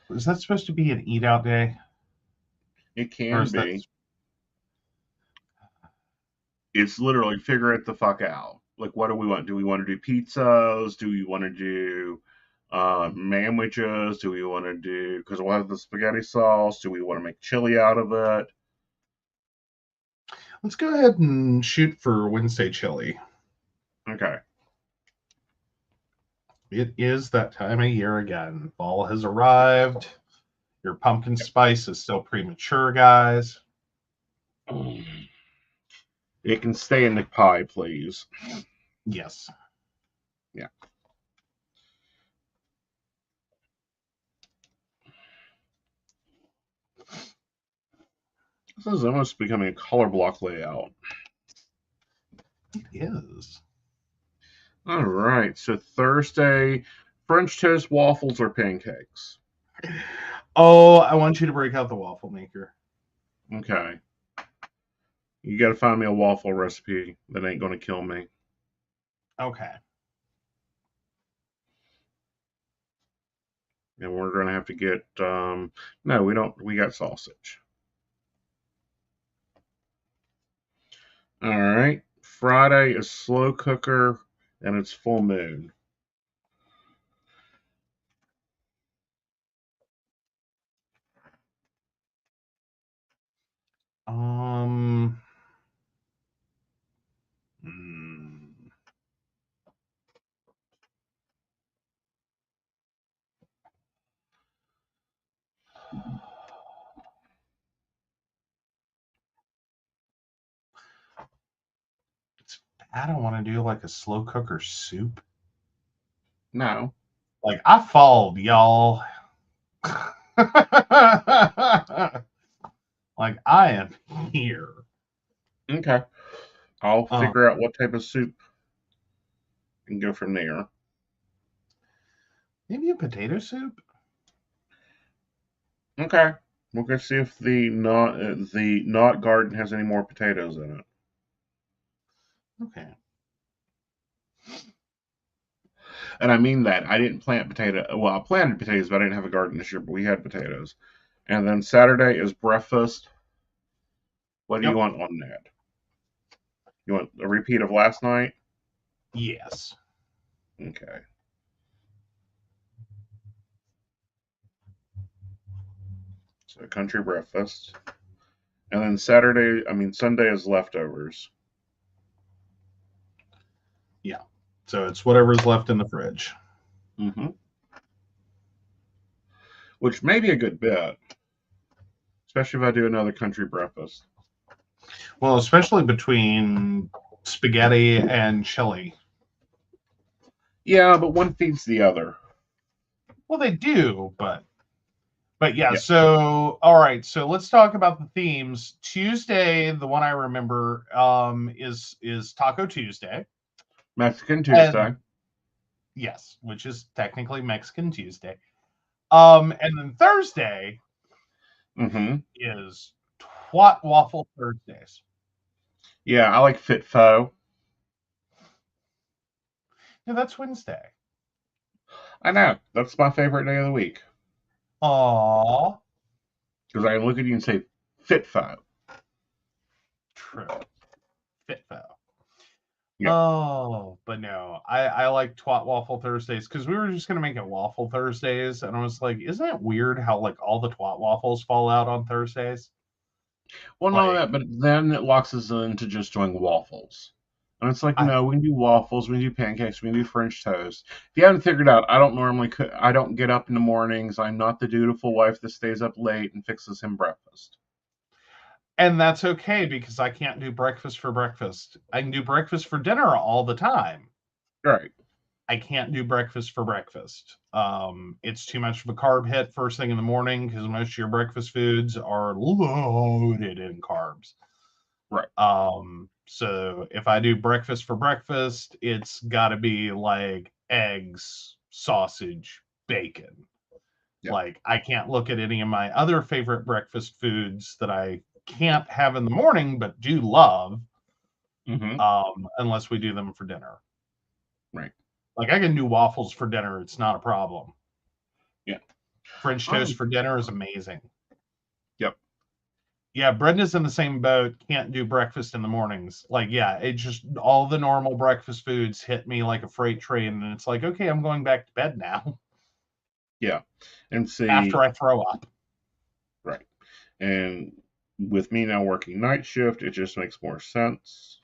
Is that supposed to be an eat out day? It can be. It's literally figure it the fuck out. Like, what do we want? Do we want to do pizzas? Do we want to do sandwiches? Do we want to do, because we'll have the spaghetti sauce, do we want to make chili out of it? Let's go ahead and shoot for Wednesday chili. Okay. It is that time of year again. Fall has arrived. Your pumpkin spice is still premature, guys. It can stay in the pie, please. Yes. Yeah. This is almost becoming a color block layout. It is. All right. So Thursday, French toast, waffles, or pancakes? Oh, I want you to break out the waffle maker. Okay. You got to find me a waffle recipe that ain't going to kill me. Okay. And we're going to have to get, no, we don't, we got sausage. All right. Friday is slow cooker and it's full moon. I don't want to do like a slow cooker soup. No. Like, I followed y'all. Like, I am here. Okay. I'll figure out what type of soup and go from there. Maybe a potato soup? Okay. We'll go see if the not garden has any more potatoes in it. Okay. And I mean that. I didn't plant potato. Well, I planted potatoes, but I didn't have a garden this year, but we had potatoes. And then Saturday is breakfast. What do you want on that? You want a repeat of last night? Yes. Okay. So country breakfast. And then Sunday is leftovers. Yeah. So it's whatever's left in the fridge. Mm-hmm. which may be a good bet, especially if I do another country breakfast. Well, especially between spaghetti and chili. Yeah, but one feeds the other. Well, they do, but yeah. Yeah. So, all right. So let's talk about the themes. Tuesday, the one I remember, is Taco Tuesday. Mexican Tuesday. And yes, which is technically Mexican Tuesday. And then Thursday is Twat Waffle Thursdays. Yeah, I like Fit Faux. Yeah, that's Wednesday. I know. That's my favorite day of the week. Aww. Because I can look at you and say, Fit Faux. True. Fit Faux. Yeah. Oh, but no, I like Twat Waffle Thursdays because we were just gonna make it Waffle Thursdays, and I was like, isn't it weird how like all the Twat Waffles fall out on Thursdays? Well, Like, no, that, but then it locks us into just doing waffles. And it's like, I, no, we can do waffles, we can do pancakes, we can do French toast. If you haven't figured out, I don't normally cook, I don't get up in the mornings. I'm not the dutiful wife that stays up late and fixes him breakfast. and that's okay because I can't do breakfast for breakfast. I can do breakfast for dinner all the time. Right. I can't do breakfast for breakfast. It's too much of a carb hit first thing in the morning because most of your breakfast foods are loaded in carbs. Right. So if I do breakfast for breakfast, it's got to be like eggs, sausage, bacon. Yeah. Like I can't look at any of my other favorite breakfast foods that I can't have in the morning but do love, unless we do them for dinner. Right. Like I can do waffles for dinner; it's not a problem. Yeah. French toast for dinner is amazing. Yep. Yeah, Brenda's in the same boat. Can't do breakfast in the mornings. Like, yeah, it just all the normal breakfast foods hit me like a freight train, and it's like, okay, I'm going back to bed now. Yeah. And see, after I throw up. Right. And with me now working night shift, it just makes more sense.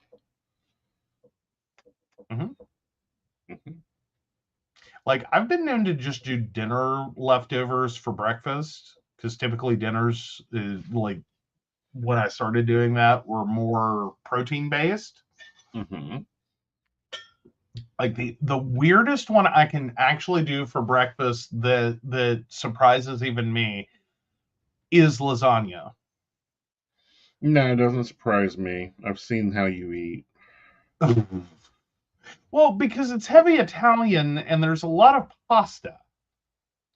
Like I've been known to just do dinner leftovers for breakfast because typically dinners, like when I started doing that, were more protein based. Like the weirdest one I can actually do for breakfast that surprises even me is lasagna. No, it doesn't surprise me. I've seen how you eat. Well, because it's heavy Italian and there's a lot of pasta.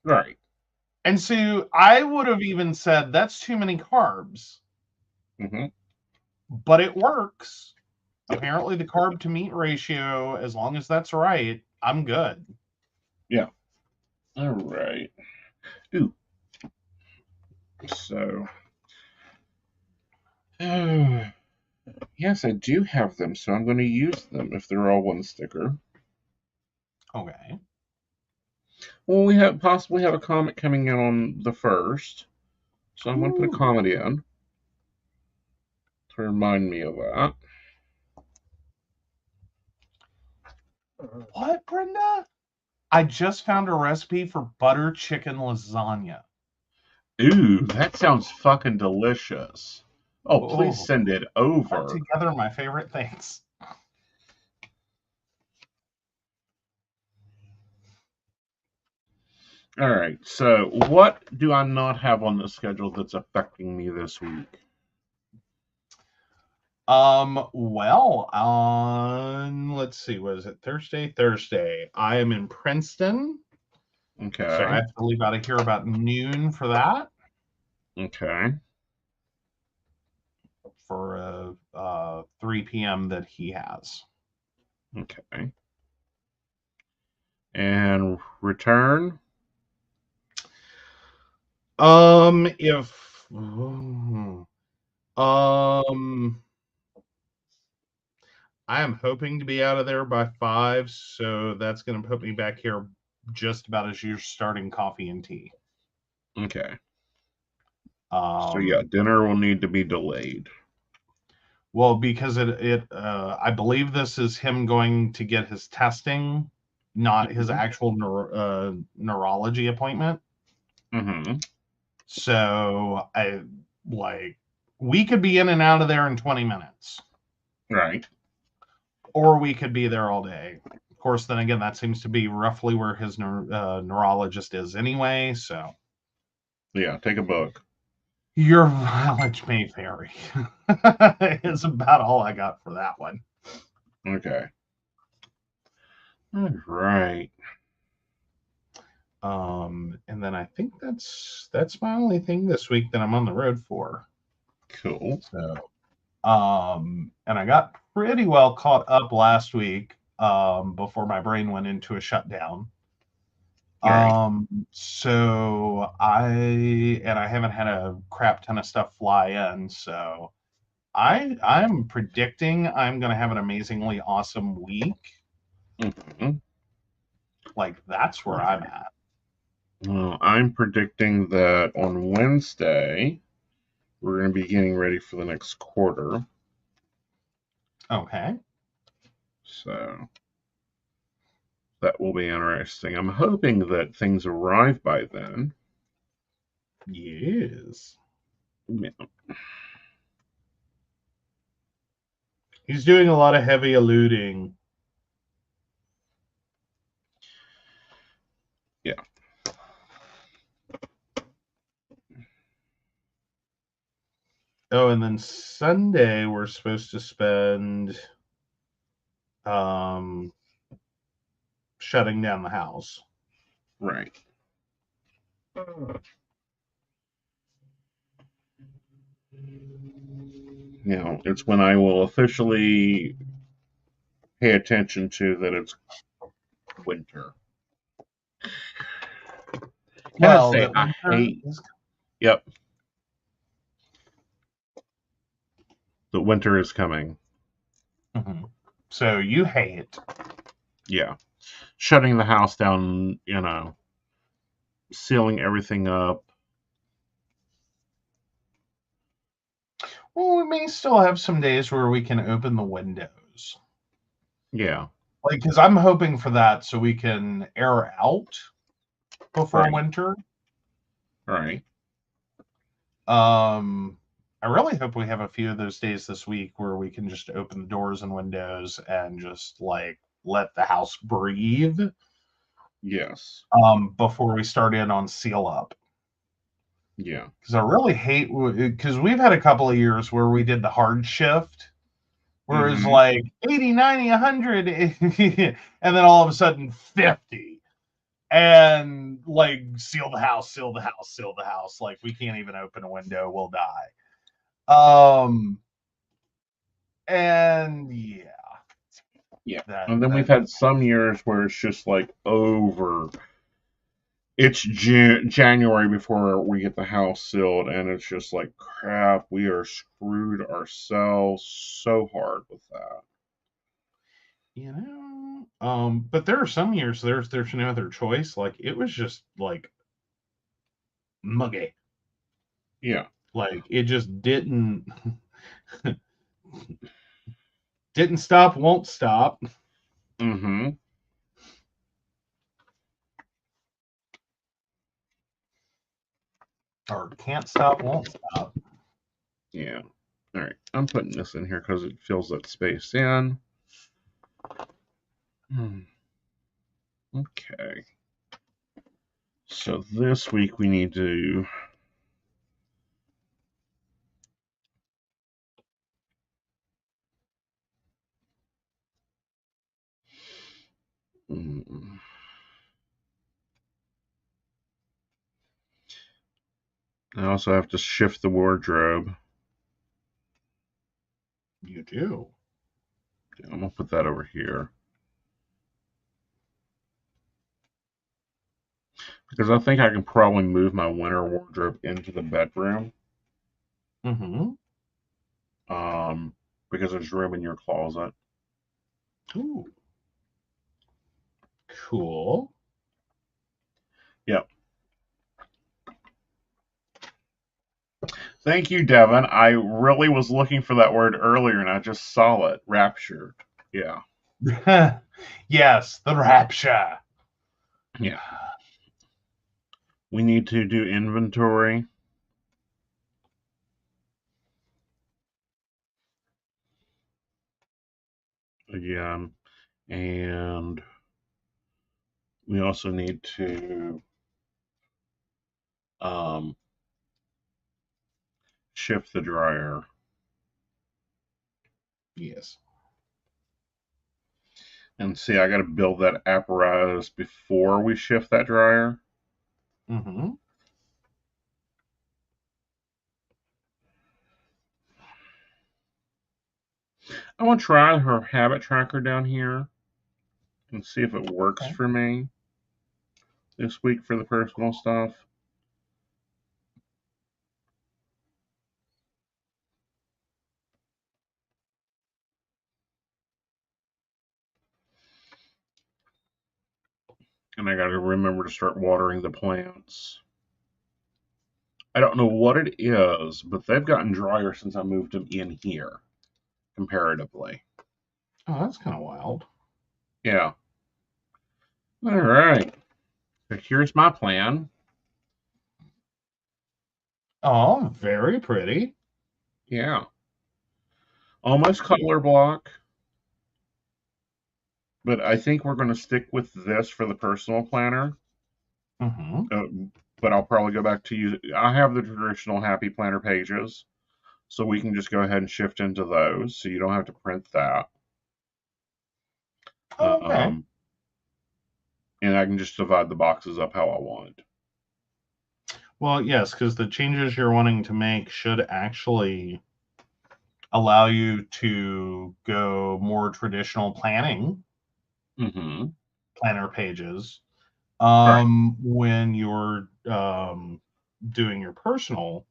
Right. And so I would have even said that's too many carbs. But it works. Yep. Apparently the carb to meat ratio, as long as that's right, I'm good. Yeah. All right. Ooh. So, yes, I do have them, so I'm going to use them if they're all one sticker. Okay. Well, we have possibly have a comic coming in on the 1st, so I'm going to put a comedy in to remind me of that. What, Brenda? I just found a recipe for butter chicken lasagna. Ooh, that sounds fucking delicious. Oh, please send it over. Together, my favorite things. All right, so what do I not have on the schedule that's affecting me this week? Well, on let's see, what is it? Thursday. I am in Princeton. Okay. So I have to leave out of here about noon for that. Okay. For a 3 p.m. that he has. Okay. And return? If I am hoping to be out of there by 5, so that's going to put me back here just about as you're starting coffee and tea. Okay. So yeah, dinner will need to be delayed. Well, because I believe this is him going to get his testing, not his actual neurology appointment. Mm-hmm. So we could be in and out of there in 20 minutes. Right. Or we could be there all day. Of course, then again, that seems to be roughly where his neurologist is anyway. So Yeah, take a book. your mileage may vary. It's about all I got for that one. Okay. All right. And then I think that's my only thing this week that I'm on the road for. Cool. So, and I got pretty well caught up last week, before my brain went into a shutdown. Right. So I haven't had a crap ton of stuff fly in, so I'm predicting I'm gonna have an amazingly awesome week. Mm-hmm. Like that's where I'm at. Well, I'm predicting that on Wednesday, we're going to be getting ready for the next quarter. Okay. So that will be interesting. I'm hoping that things arrive by then. Yes. Yeah. He's doing a lot of heavy alluding. Yeah. Oh, and then Sunday we're supposed to spend shutting down the house. Right. You know, it's when I will officially pay attention to that it's winter. Can I Well, say that I winter hate? is. Yep, the winter is coming. Mhm. So you hate. Yeah, shutting the house down. You know, sealing everything up. Well, we may still have some days where we can open the windows. Yeah. Like, because I'm hoping for that so we can air out before Right. winter. Right. I really hope we have a few of those days this week where we can just open the doors and windows and just like let the house breathe. Yes. Before we start in on seal up. Yeah. Because I really hate, because we've had a couple of years where we did the hard shift, where it's Mm-hmm. like 80, 90, 100, and then all of a sudden 50. And like seal the house, seal the house, seal the house. Like we can't even open a window, we'll die. And yeah. Yeah. That And then we've that had some years where it's just like over. It's January before we get the house sealed, and it's just like crap. We are screwed ourselves so hard with that. but there are some years there's no other choice. Like it was just like muggy. Yeah. Like it just didn't stop, won't stop. Mm-hmm. Or can't stop, won't stop. Yeah. All right. I'm putting this in here because it fills that space in. Okay. So this week we need to. I also have to shift the wardrobe. You do. I'm gonna put that over here because I think I can probably move my winter wardrobe into the bedroom. Mm-hmm. Because there's room in your closet. Ooh. Cool. Yep. Thank you, Devin. I really was looking for that word earlier and I just saw it. Raptured. Yeah. Yes, the rapture. Yeah. We need to do inventory. Again. And we also need to shift the dryer. Yes. And see, I got to build that apparatus before we shift that dryer. Mm-hmm. I want to try her habit tracker down here and see if it works for me this week for the personal stuff. And I got to remember to start watering the plants. I don't know what it is, but they've gotten drier since I moved them in here, comparatively. Oh, that's kind of wild. Yeah. All right. So here's my plan. Oh, very pretty. Yeah. Almost color block. But I think we're going to stick with this for the personal planner. Mm-hmm. But I'll probably go back to use. I have the traditional Happy Planner pages, so we can just go ahead and shift into those, so you don't have to print that. Oh, okay. And I can just divide the boxes up how I want. Well, yes, because the changes you're wanting to make should actually allow you to go more traditional planning Mm-hmm. planner pages Right. when you're doing your personal,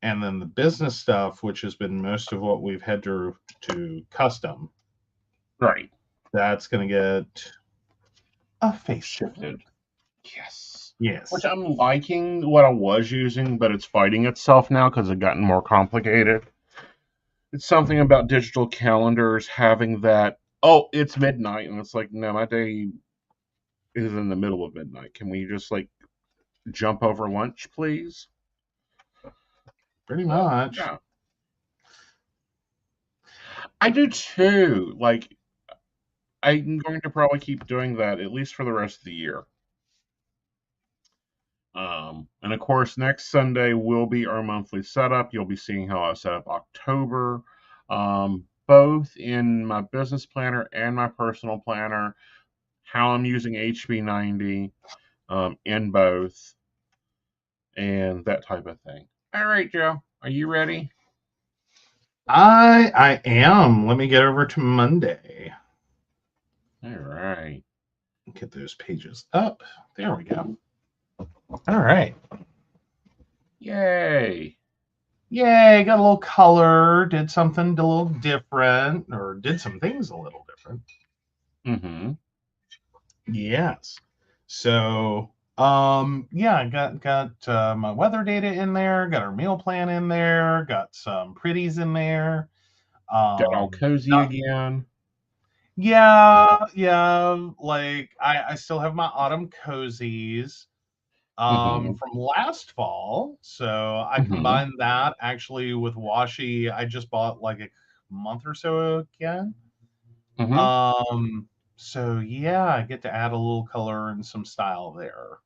and then the business stuff, which has been most of what we've had to custom. Right. That's going to get a facelift. Shifted. Yes. Yes. Which I'm liking what I was using, but it's fighting itself now because it's gotten more complicated. It's something about digital calendars having that, oh, it's midnight. And it's like, no, my day is in the middle of midnight. Can we just, like, jump over lunch, please? Pretty much. Yeah. I do too. Like, I'm going to probably keep doing that at least for the rest of the year. And of course, next Sunday will be our monthly setup. You'll be seeing how I set up October, both in my business planner and my personal planner, how I'm using HB90 in both, and that type of thing. All right, Joe, are you ready? I am. Let me get over to Monday. All right. Get those pages up. There we go. All right. Yay. Yay, got a little color, did something a little different, or did some things a little different. Mm-hmm. Yes. So, yeah, got my weather data in there, got our meal plan in there, got some pretties in there. Got all cozy Not, again. yeah, like I still have my autumn cozies Mm-hmm. from last fall. So I Mm-hmm. combined that actually with washi. I just bought like a month or so again. Mm-hmm. So yeah, I get to add a little color and some style there.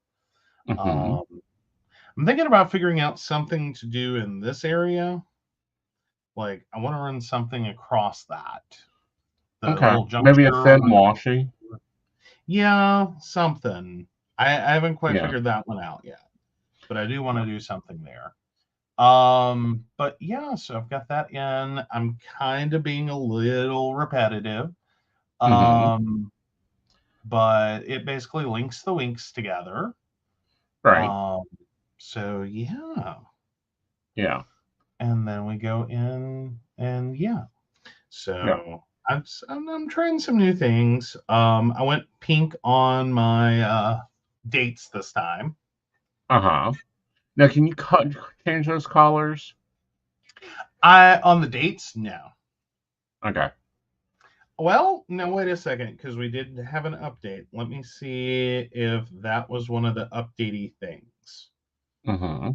Mm-hmm. Um, I'm thinking about figuring out something to do in this area. Like I want to run something across that. The Okay. little Maybe a juncture. thin washi. Yeah, something. I haven't quite Yeah. figured that one out yet, but I do want Yeah. to do something there. But yeah, so I've got that in. I'm kind of being a little repetitive. Mm-hmm. Um, but it basically links the winks together. Right. Um, so yeah. Yeah. And then we go in and yeah. Yeah. So I'm trying some new things. I went pink on my dates this time. Uh-huh. Now, can you change those colors? I on the dates, no. Okay. Well, no, wait a second, because we did have an update. Let me see if that was one of the updatey things. Mm-hmm.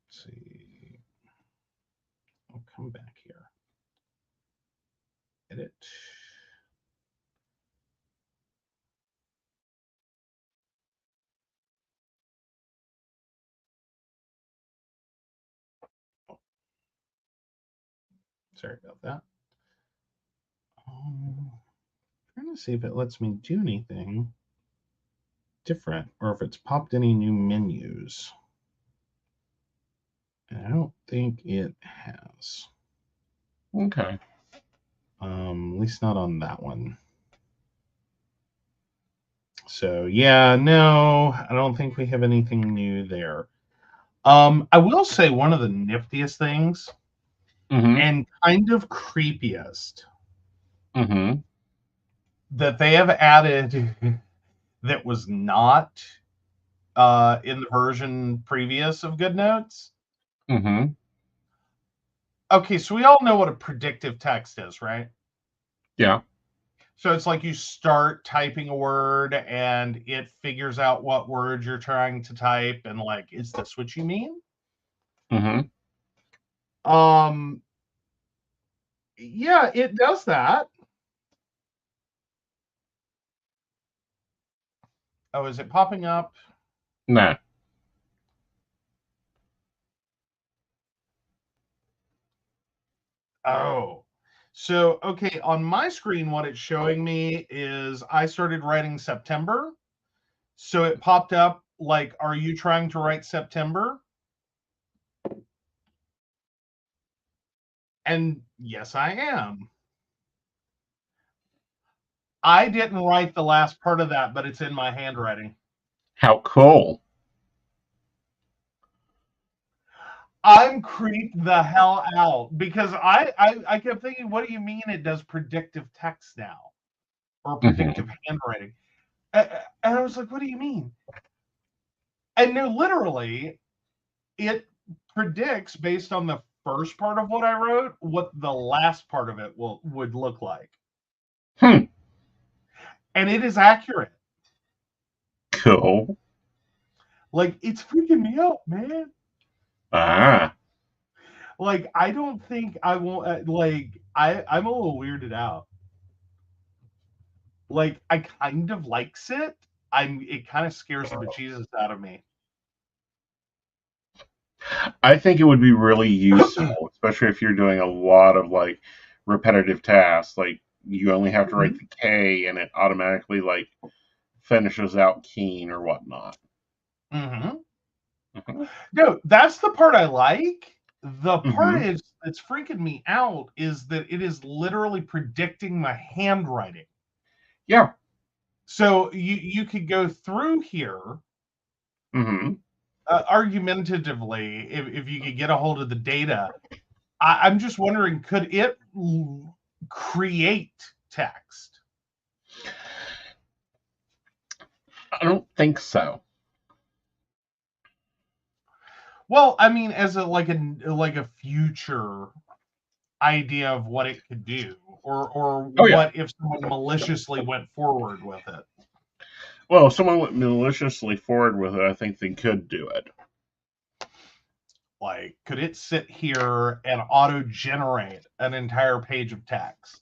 Let's see. I'll come back here. Edit. Oh, sorry about that. Trying to see if it lets me do anything different or if it's popped any new menus. And I don't think it has. Okay. At least not on that one. So yeah, no, I don't think we have anything new there. I will say one of the niftiest things Mm-hmm. and kind of creepiest Mm-hmm. that they have added that was not in the version previous of GoodNotes. Mm-hmm. Okay, so we all know what a predictive text is, right? Yeah. So it's like you start typing a word and it figures out what word you're trying to type and like, is this what you mean? Mm-hmm. Yeah, it does that. Oh, is it popping up? Nah. Oh. So, okay, on my screen, what it's showing me is I started writing September. So it popped up like, are you trying to write September? And yes, I am. I didn't write the last part of that, but it's in my handwriting. How cool. I'm creeped the hell out because I kept thinking, what do you mean it does predictive text now or Mm-hmm. predictive handwriting? And I was like, what do you mean? And no, literally, it predicts based on the first part of what I wrote what the last part of it would look like, Hmm. and it is accurate. Cool. Like it's freaking me out, man. Ah. Like I don't think I won't. I'm a little weirded out. Like I kind of likes it. It kind of scares the bejesus out of me. I think it would be really useful, especially if you're doing a lot of like repetitive tasks. Like you only have to write the K and it automatically like finishes out keen or whatnot. Mm-hmm. Mm-hmm. No, that's the part I like. The part Mm-hmm. is that's freaking me out is that it is literally predicting my handwriting. Yeah. So you could go through here Mm-hmm. argumentatively if you could get a hold of the data. I'm just wondering, could it create text? I don't think so. Well, I mean, as a future idea of what it could do, or Oh yeah. what if someone maliciously went forward with it? Well, if someone went maliciously forward with it, I think they could do it. Like, could it sit here and auto generate an entire page of text?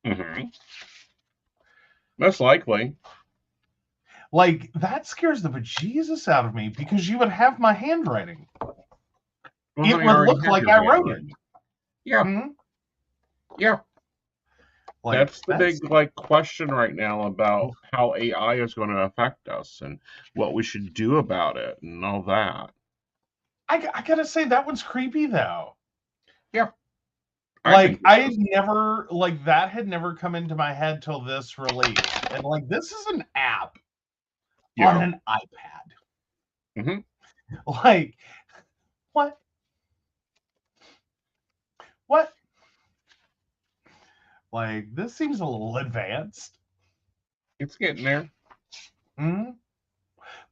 Mm-hmm. Most likely. Like, that scares the bejesus out of me because you would have my handwriting. Well, It honey, I would already look have like your I wrote it. handwriting. Yeah. Hmm? Yeah. Like, That's the that's. big like question right now about how AI is going to affect us and what we should do about it and all that. I gotta say, that one's creepy, though. Yeah, I Like, think it I had is. never, like, that had never come into my head till this release. And, like, this is an app on Yeah. an iPad. Hmm. Like, what? What? Like, this seems a little advanced. It's getting there. Hmm.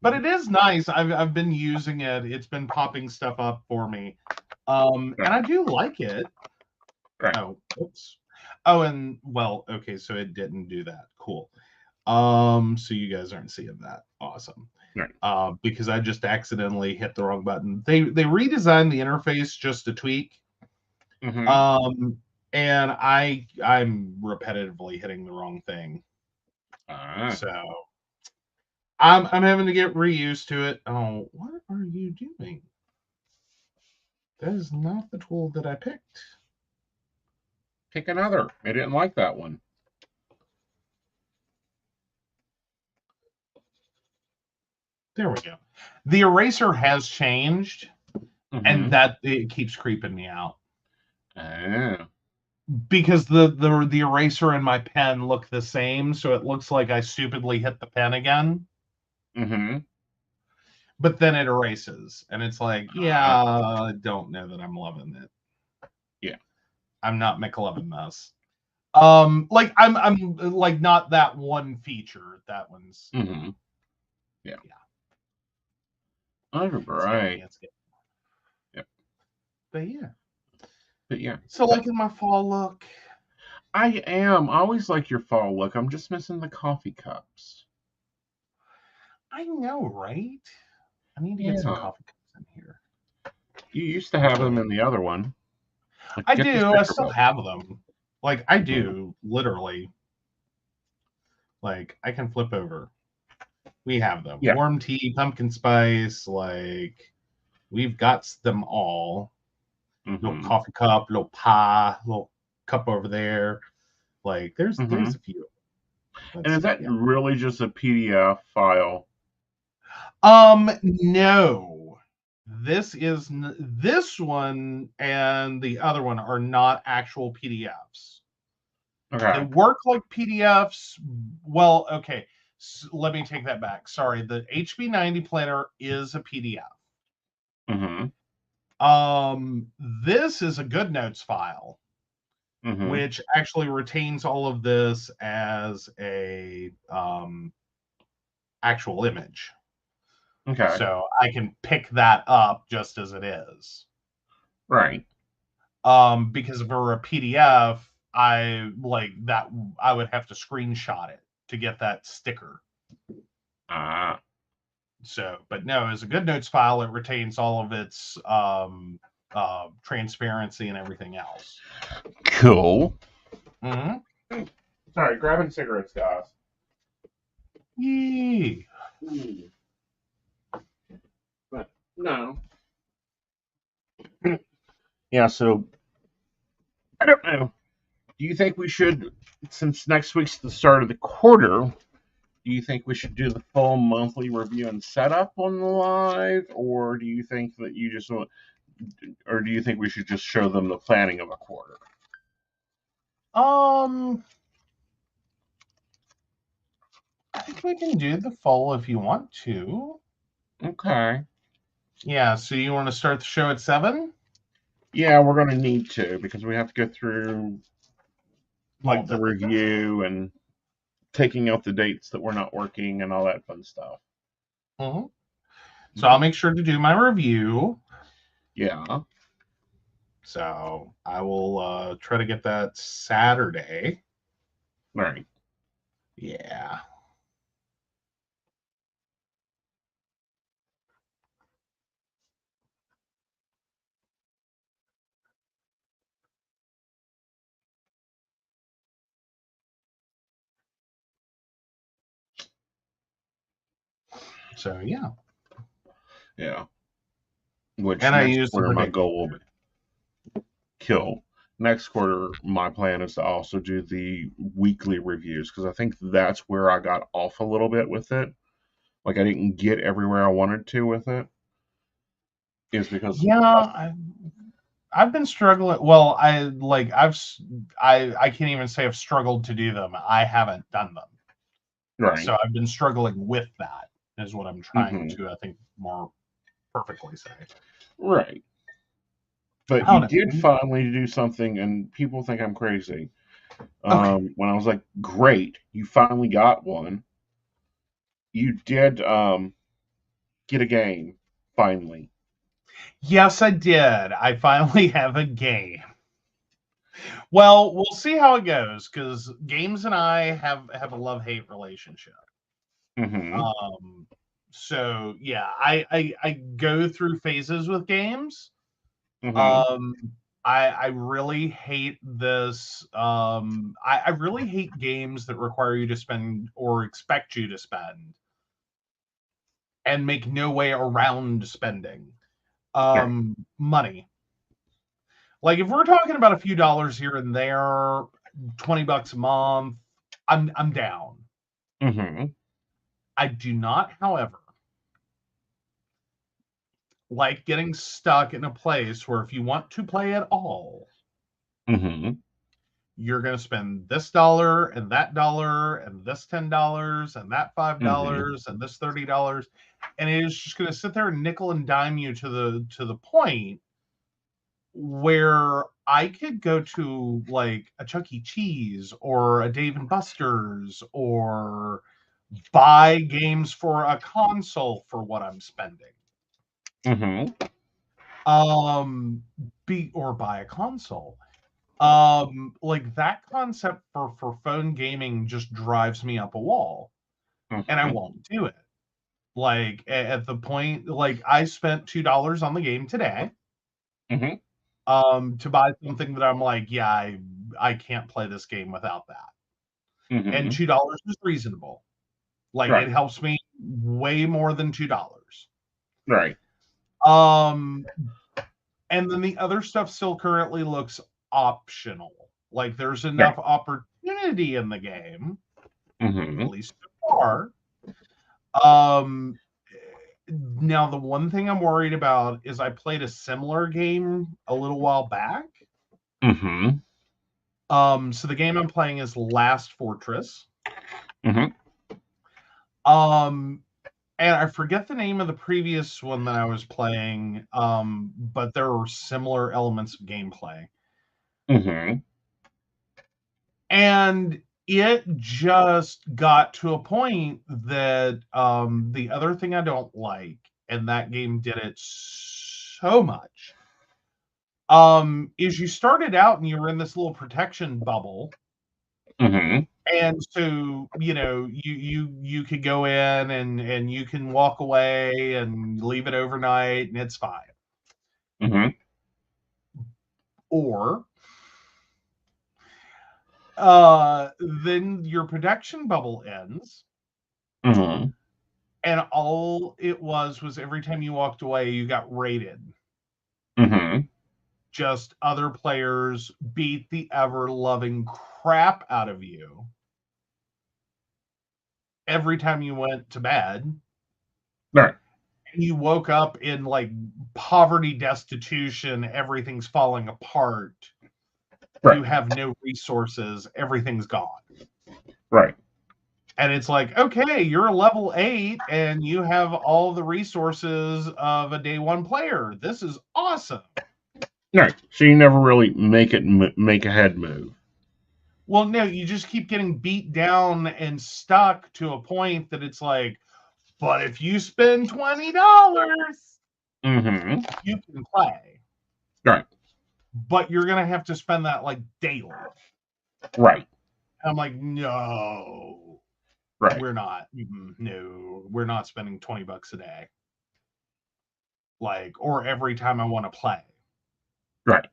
But it is nice. I've been using it. It's been popping stuff up for me. Right. And I do like it. Right. Oh, oops. Oh, and well, okay, so it didn't do that. Cool. So you guys aren't seeing that. Awesome. Right. Because I just accidentally hit the wrong button. They redesigned the interface just to tweak. Mm-hmm. And I'm repetitively hitting the wrong thing. So I'm having to get reused to it. Oh, what are you doing? That is not the tool that I picked. Pick another. I didn't like that one. There we go. The eraser has changed, and Mm-hmm. that it keeps creeping me out. Ah. Because the eraser and my pen look the same, so it looks like I stupidly hit the pen again. Mm-hmm. But then it erases, and it's like, yeah, I don't know that I'm loving it. Yeah. I'm not McLovin this. Like I'm like not that one feature. That one's Mm-hmm. Yeah. Yeah. All right. Yep. But yeah. So liking my fall look. I am. I always like your fall look. I'm just missing the coffee cups. I know, right? I need to get some coffee cups in here. You used to have them in the other one. Like, I do. I still have them. Like, I do, literally. Like, I can flip over. We have them. Yeah. Warm tea, pumpkin spice. Like, we've got them all. Little coffee cup, little pie, little cup over there. Like, there's a few. And is that really just a PDF file? No. This one and the other one are not actual PDFs. Okay. They work like PDFs. Well, okay. So let me take that back. Sorry. The HB90 planner is a PDF. This is a GoodNotes file, which actually retains all of this as a actual image. Okay. So I can pick that up just as it is. Right. Because if it were a PDF, I would have to screenshot it to get that sticker. So, but no, as a GoodNotes file, it retains all of its transparency and everything else. Cool. Mm-hmm. Sorry, grabbing cigarettes, guys. Yee. But no. Yeah, so I don't know. Do you think we should, since next week's the start of the quarter, do you think we should do the full monthly review and setup on the live, or do you think that you just want, or do you think we should just show them the planning of a quarter? I think we can do the full if you want to. Okay. Yeah, so you want to start the show at 7? Yeah, we're going to need to, because we have to go through like the review and taking out the dates that we're not working and all that fun stuff. So I'll make sure to do my review. Yeah. So I will try to get that Saturday. Right. Yeah. So yeah. Yeah. Which and next quarter my goal will be kill. Next quarter, my plan is to also do the weekly reviews, because I think that's where I got off a little bit with it. Like I didn't get everywhere I wanted to with it. Is because I've been struggling. Well, I can't even say I've struggled to do them. I haven't done them. Right. So I've been struggling with that, is what I'm trying to, I think, more perfectly say. Right. But you did finally do something, and people think I'm crazy. When I was like, great, you finally got one. You did get a game, finally. Yes, I did. I finally have a game. Well, we'll see how it goes because games and I have a love-hate relationship. Mm-hmm. So yeah, I go through phases with games. Mm-hmm. Um, I really hate this. I really hate games that require you to spend or expect you to spend and make no way around spending Right. money. Like if we're talking about a few dollars here and there, $20 a month, I'm down. Mm-hmm. I do not, however, like getting stuck in a place where if you want to play at all, Mm-hmm. you're going to spend this dollar and that dollar and this $10 and that Mm-hmm. $5 and this $30, and it is just going to sit there and nickel and dime you to the point where I could go to like a Chuck E. Cheese or a Dave and Buster's or buy games for a console for what I'm spending. Mm-hmm. Um, or buy a console. Like that concept for phone gaming just drives me up a wall, and I Mm-hmm. won't do it. Like at the point, like I spent $2 on the game today, Mm-hmm. to buy something that I'm like, yeah, I can't play this game without that. And Mm-hmm. $2 is reasonable. Like it Right. helps me way more than $2. Right. Um, and then the other stuff still currently looks optional. Like there's Right. enough opportunity in the game, at Mm-hmm. least so far. Um, Now the one thing I'm worried about is I played a similar game a little while back. Mm-hmm. So the game I'm playing is Last Fortress. Mm-hmm. Um, and I forget the name of the previous one that I was playing, but there were similar elements of gameplay. Mm-hmm. And it just got to a point that the other thing I don't like, and that game did it so much, is you started out and you were in this little protection bubble. Mm-hmm. And so, you know, you could go in and you can walk away and leave it overnight and it's fine. Mm-hmm. Or then your protection bubble ends, Mm-hmm. and all it was every time you walked away, you got raided. Mm-hmm. Just other players beat the ever loving crap out of you every time you went to bed. Right. You woke up in like poverty, destitution, everything's falling apart. Right. You have no resources, everything's gone. Right. And it's like, okay, you're a level 8 and you have all the resources of a day one player. This is awesome. Right. So you never really make a head move. Well, no, you just keep getting beat down and stuck to a point that it's like, but if you spend $20, Mm-hmm. you can play. Right. But you're gonna have to spend that like daily. Right. I'm like, no, Right. we're not. No, we're not spending $20 a day. Like, or every time I want to play. Right.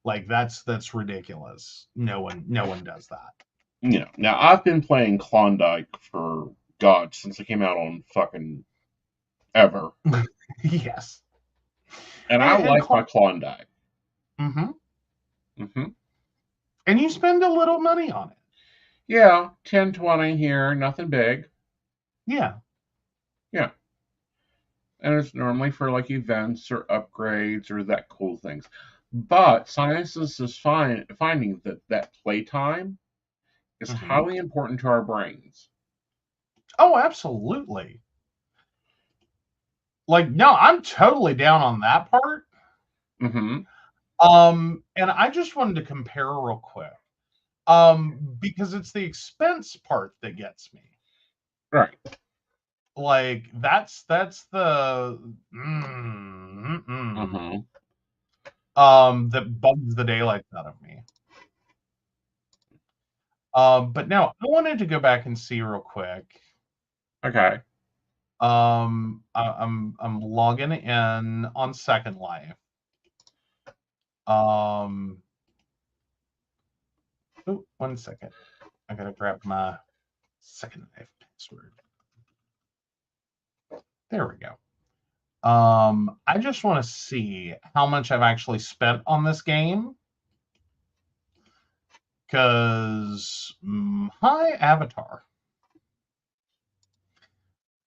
Like that's ridiculous. No one does that. You know. Now I've been playing Klondike for God since it came out on fucking ever, Yes. and I like my Klondike. Mm-hmm. Mm-hmm. And you spend a little money on it. Yeah, 10, 20 here, nothing big. Yeah. Yeah. And it's normally for like events or upgrades or that cool things. But science is finding that playtime is Mm-hmm. highly important to our brains. Oh, absolutely. Like, no, I'm totally down on that part. Mm-hmm. And I just wanted to compare real quick. Because it's the expense part that gets me. Right. Like, that's the Mm-hmm. that bugs the daylights out of me. But no, I wanted to go back and see real quick. Okay. I'm logging in on Second Life. Oh, 1 second. I gotta grab my Second Life password. There we go. I just want to see how much I've actually spent on this game. Because my avatar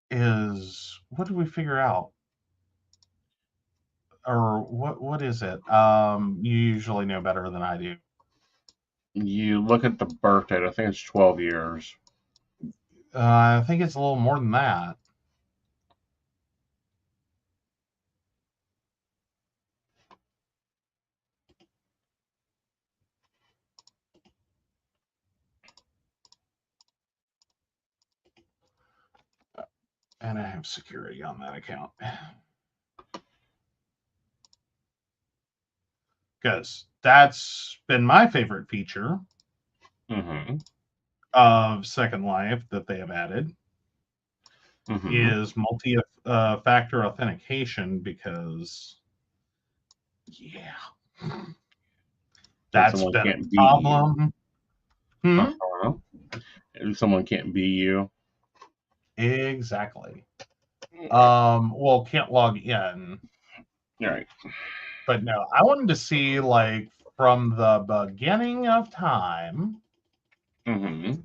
is, what did we figure out? Or what is it? You usually know better than I do. You look at the birth date. I think it's 12 years. I think it's a little more than that. And I have security on that account. Because that's been my favorite feature Mm-hmm. of Second Life that they have added Mm-hmm. is multi-factor authentication, because yeah, So that's someone been a can't beat you. problem. Uh-huh. Someone can't beat you. Exactly. Well, can't log in. Right. But no, I wanted to see, like, from the beginning of time. Mm-hmm.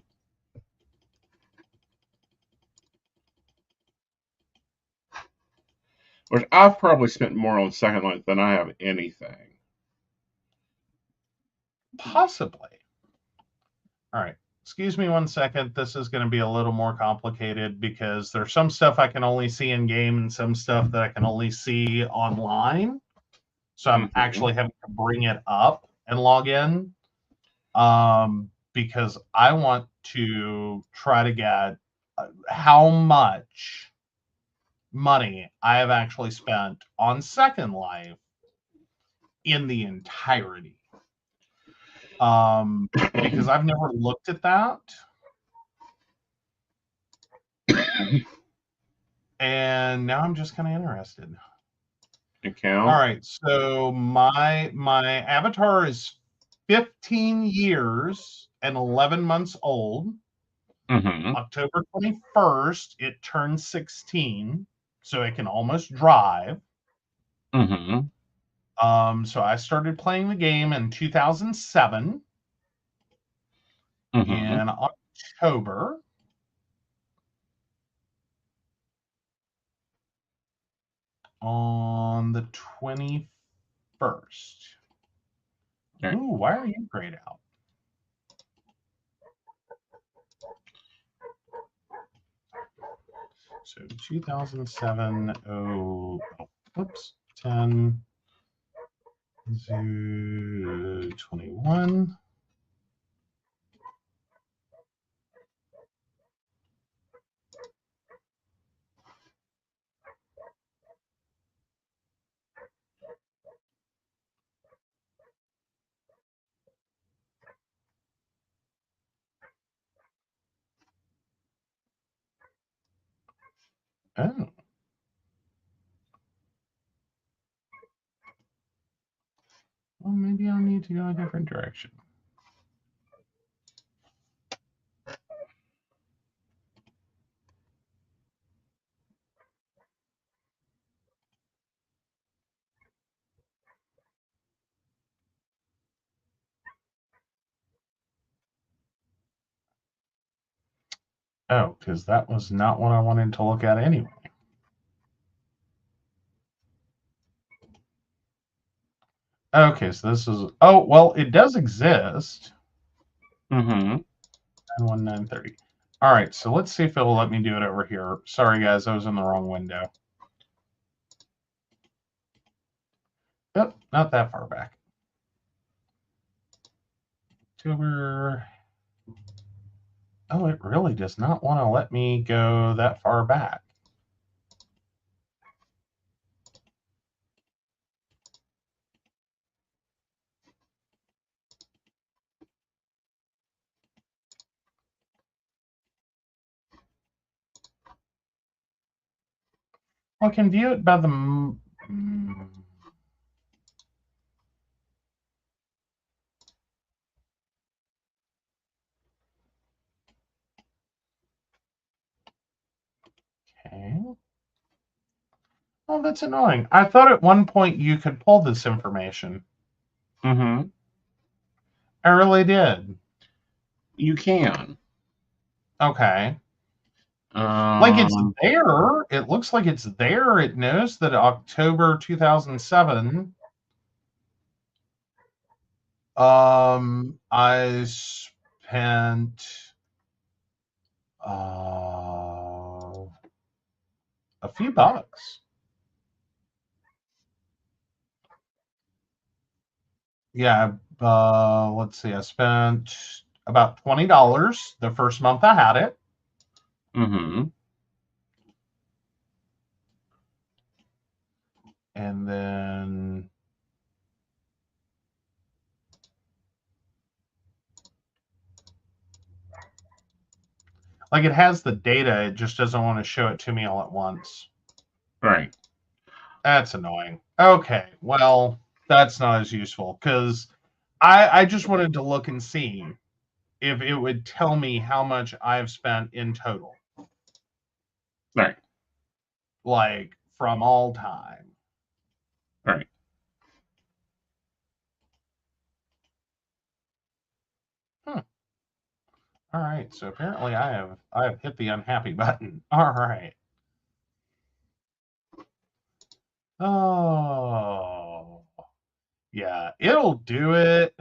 Which I've probably spent more on Second Life than I have anything. Possibly. All right. Excuse me 1 second. This is going to be a little more complicated because there's some stuff I can only see in game and some stuff that I can only see online. So I'm Mm-hmm. actually having to bring it up and log in, because I want to try to get how much money I have actually spent on Second Life in the entirety. Because I've never looked at that. And now I'm just kind of interested. All Account. right, so my avatar is 15 years and 11 months old. Mm-hmm. October 21st, it turns 16, so it can almost drive. Mm-hmm. So I started playing the game in 2007 Mm-hmm. in October. On the 21st. Right. Ooh, why are you grayed out? So 2007, whoops, 10, 21. Oh. Well, maybe I'll need to go a different direction. Oh, because that was not what I wanted to look at anyway. Okay, so this is, oh, well, it does exist. Mm-hmm. 91930. All right, so let's see if it'll let me do it over here. Sorry, guys, I was in the wrong window. Oh, not that far back. October. Oh, it really does not want to let me go that far back. I can view it by the. Okay. Oh, that's annoying. I thought at one point you could pull this information. Mm-hmm. I really did. You can. Okay. Like it's there. It looks like it's there. It knows that October 2007. I spent a few bucks. Yeah. Let's see. I spent about $20 the first month I had it. Mm-hmm. And then like it has the data, it just doesn't want to show it to me all at once. Right. That's annoying. Okay, well, that's not as useful because I just wanted to look and see if it would tell me how much I've spent in total, Right. like from all time. Right. Hmm. All right, so apparently I have hit the unhappy button. All right. Oh, yeah, it'll do it.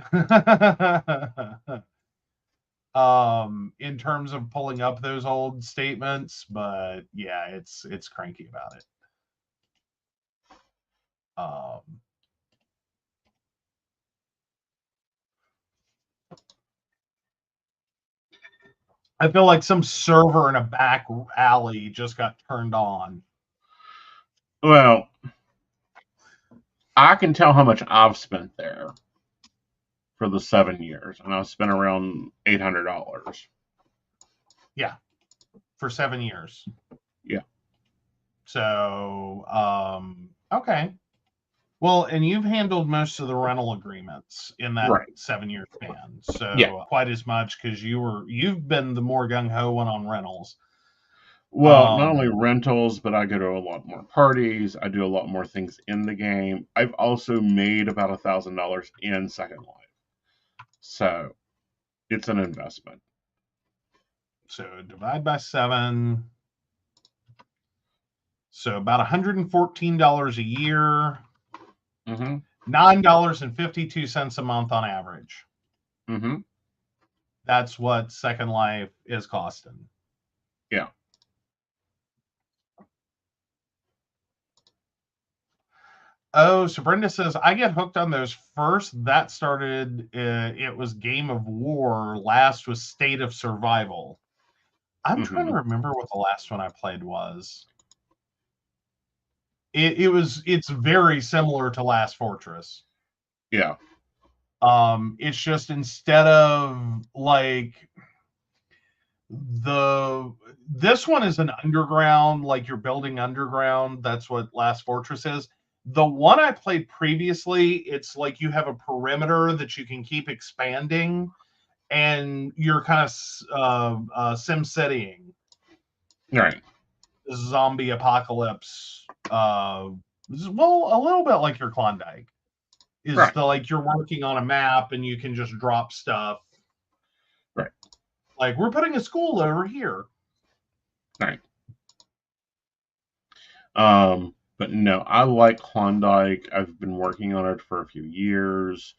In terms of pulling up those old statements, but yeah, it's cranky about it. Um, I feel like some server in a back alley just got turned on. Well, I can tell how much I've spent there for the 7 years, and I've spent around $800. Yeah, for 7 years. Yeah. So, okay. Well, and you've handled most of the rental agreements in that Right. 7 year span. Yeah. So quite as much because you've been the more gung ho one on rentals. Well, not only rentals, but I go to a lot more parties. I do a lot more things in the game. I've also made about $1,000 in Second Life, so it's an investment. So divide by 7. So about $114 a year. Mm-hmm. $9.52 a month on average. Mm-hmm. That's what Second Life is costing. Yeah. Oh, so Brenda says, I get hooked on those first. That started, it was Game of War. Last was State of Survival. I'm trying to remember what the last one I played was. It's very similar to Last Fortress. Yeah. It's just instead of like this one is an underground, like you're building underground. That's what Last Fortress is. The one I played previously, it's like you have a perimeter that you can keep expanding, and you're kind of sim citying. Right. Zombie apocalypse. Well, a little bit like your Klondike is Right. like you're working on a map and you can just drop stuff. Right. Like we're putting a school over here. Right. But no, I like Klondike. I've been working on it for a few years.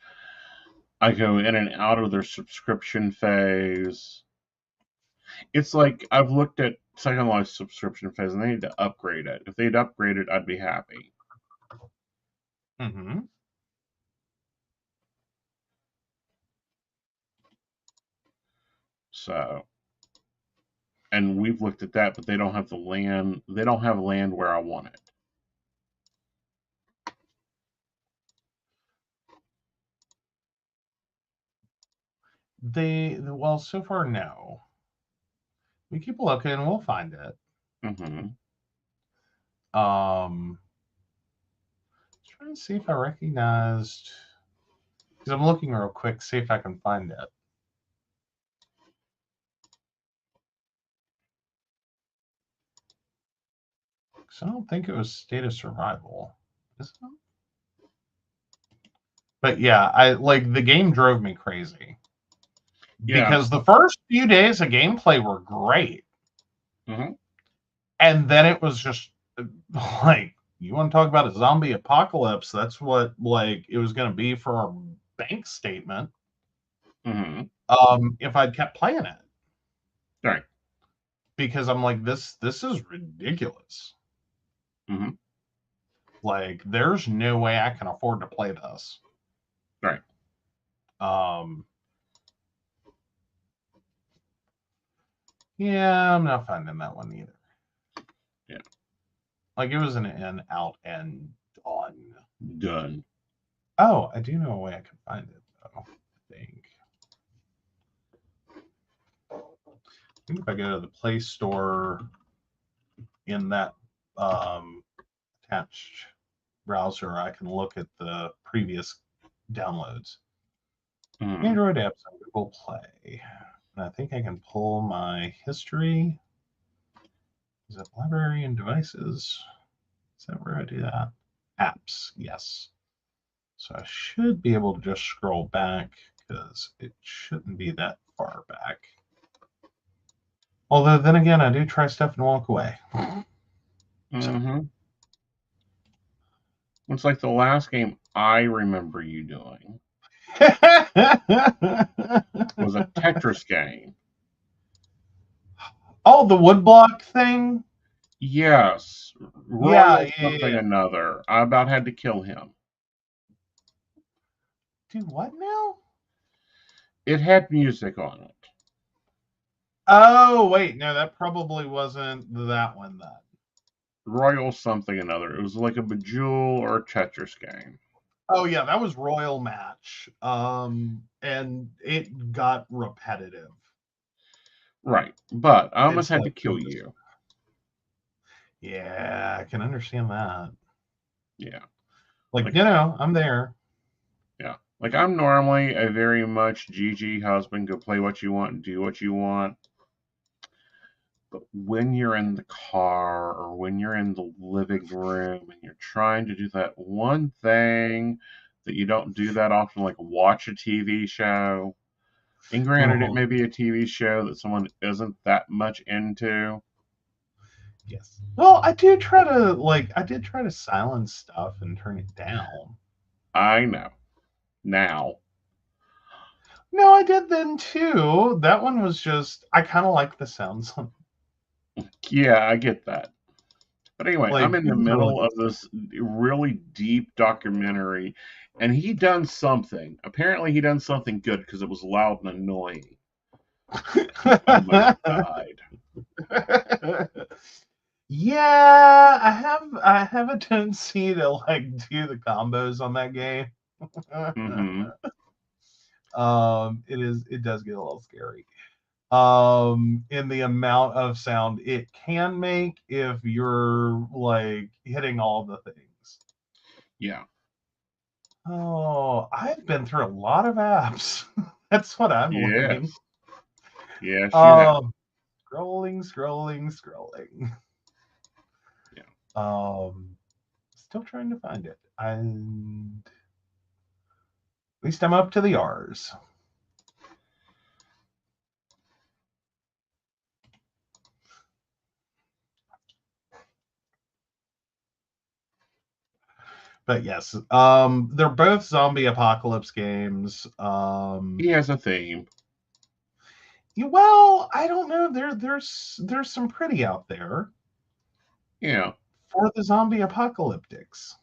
I go in and out of their subscription phase. It's like I've looked at Second Life subscription phase and they need to upgrade it. If they'd upgrade it, I'd be happy. Mm-hmm. So, and we've looked at that, but they don't have the land. They don't have land where I want it. Well, so far, no. We keep looking, we'll find it. Mm-hmm. Trying to see if I recognized, because I'm looking real quick, see if I can find it. Because I don't think it was State of Survival. Is it? But yeah, the game drove me crazy. Yeah. Because the first few days of gameplay were great. Mm-hmm. And then it was just like, you want to talk about a zombie apocalypse? That's what it was going to be for our bank statement. Mm-hmm. If I'd kept playing it. Right. Because I'm like, this is ridiculous. Mm-hmm. Like, there's no way I can afford to play this. Right. Yeah, I'm not finding that one either. Yeah. Like, it was an in, out, and done. Done. Oh, I do know a way I can find it, though. I think if I go to the Play Store in that attached browser, I can look at the previous downloads. Mm-hmm. Android apps on Google Play. And I think I can pull my history. Is it library and devices? Is that where I do that? Apps, yes. So I should be able to just scroll back because it shouldn't be that far back. Although then again, I do try stuff and walk away. Mm-hmm. It's like the last game I remember you doing was a Tetris game. Oh, the woodblock thing? Yes. Royal something another. I about had to kill him. Do what now? It had music on it. Oh, wait. No, that probably wasn't that one then. Royal something another. It was like a Bejewel or a Tetris game. Oh, yeah, that was Royal Match. And it got repetitive. Right. But I almost had to kill you. Yeah, I can understand that. Yeah. Like I'm there. Yeah. Like, I'm normally a very much GG husband, go play what you want and do what you want. But when you're in the car or when you're in the living room and you're trying to do that one thing that you don't do that often, like watch a TV show, and granted, it may be a TV show that someone isn't that much into. Yes. Well, I did try to silence stuff and turn it down. I know. Now. No, I did then too. That one was just, I kind of like the sounds. Yeah, I get that. But anyway, I'm in the middle of this really deep documentary, and he done something. Apparently, he done something good because it was loud and annoying. I almost died. Yeah, I have a tendency to do the combos on that game. Mm-hmm. It does get a little scary. In the amount of sound it can make if you're hitting all the things. Yeah. Oh, I've been through a lot of apps. That's what I'm learning. Yes, you have. Scrolling. Yeah. Still trying to find it. And at least I'm up to the R's. But yes, they're both zombie apocalypse games. He has a theme. Well, I don't know. There's some pretty out there. Yeah. For the zombie apocalyptics.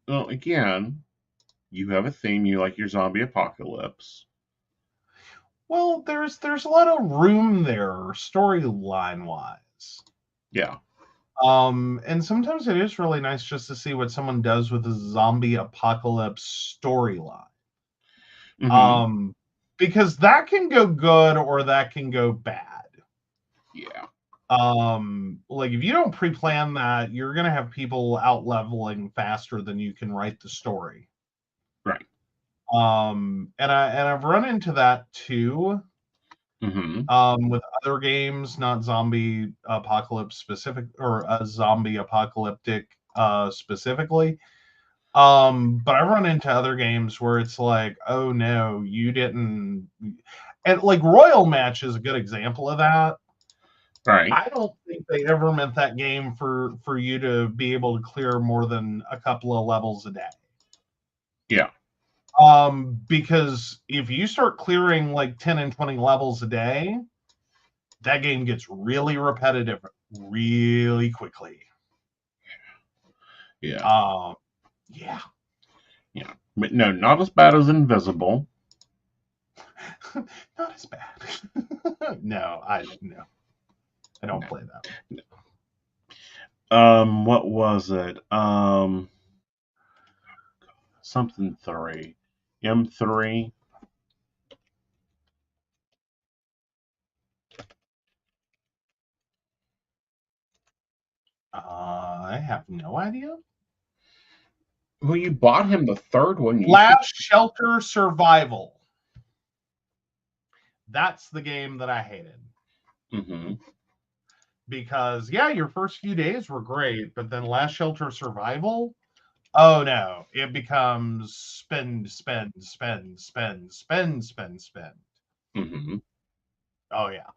Well, again, you have a theme. You like your zombie apocalypse. Well, there's a lot of room there, storyline wise. Yeah. And sometimes it is really nice just to see what someone does with a zombie apocalypse storyline. Mm-hmm. Because that can go good or that can go bad. Yeah. Like if you don't pre-plan that, you're gonna have people out leveling faster than you can write the story. Right. And I've run into that too. With other games, not zombie apocalypse specific or zombie apocalyptic specifically. But I run into other games where it's like, oh no, you didn't. And like Royal Match is a good example of that. Right. I don't think they ever meant that game for you to be able to clear more than a couple of levels a day. Yeah. Because if you start clearing like 10 and 20 levels a day, that game gets really repetitive really quickly. Yeah. Yeah. Yeah. But no, not as bad as Invisible. Not as bad. No, I don't play that. What was it? Something 3. M3. I have no idea. Well, you bought him the third one. Last Shelter Survival. That's the game that I hated. Because, yeah, your first few days were great, but then Last Shelter Survival, oh no, it becomes spend. Oh yeah.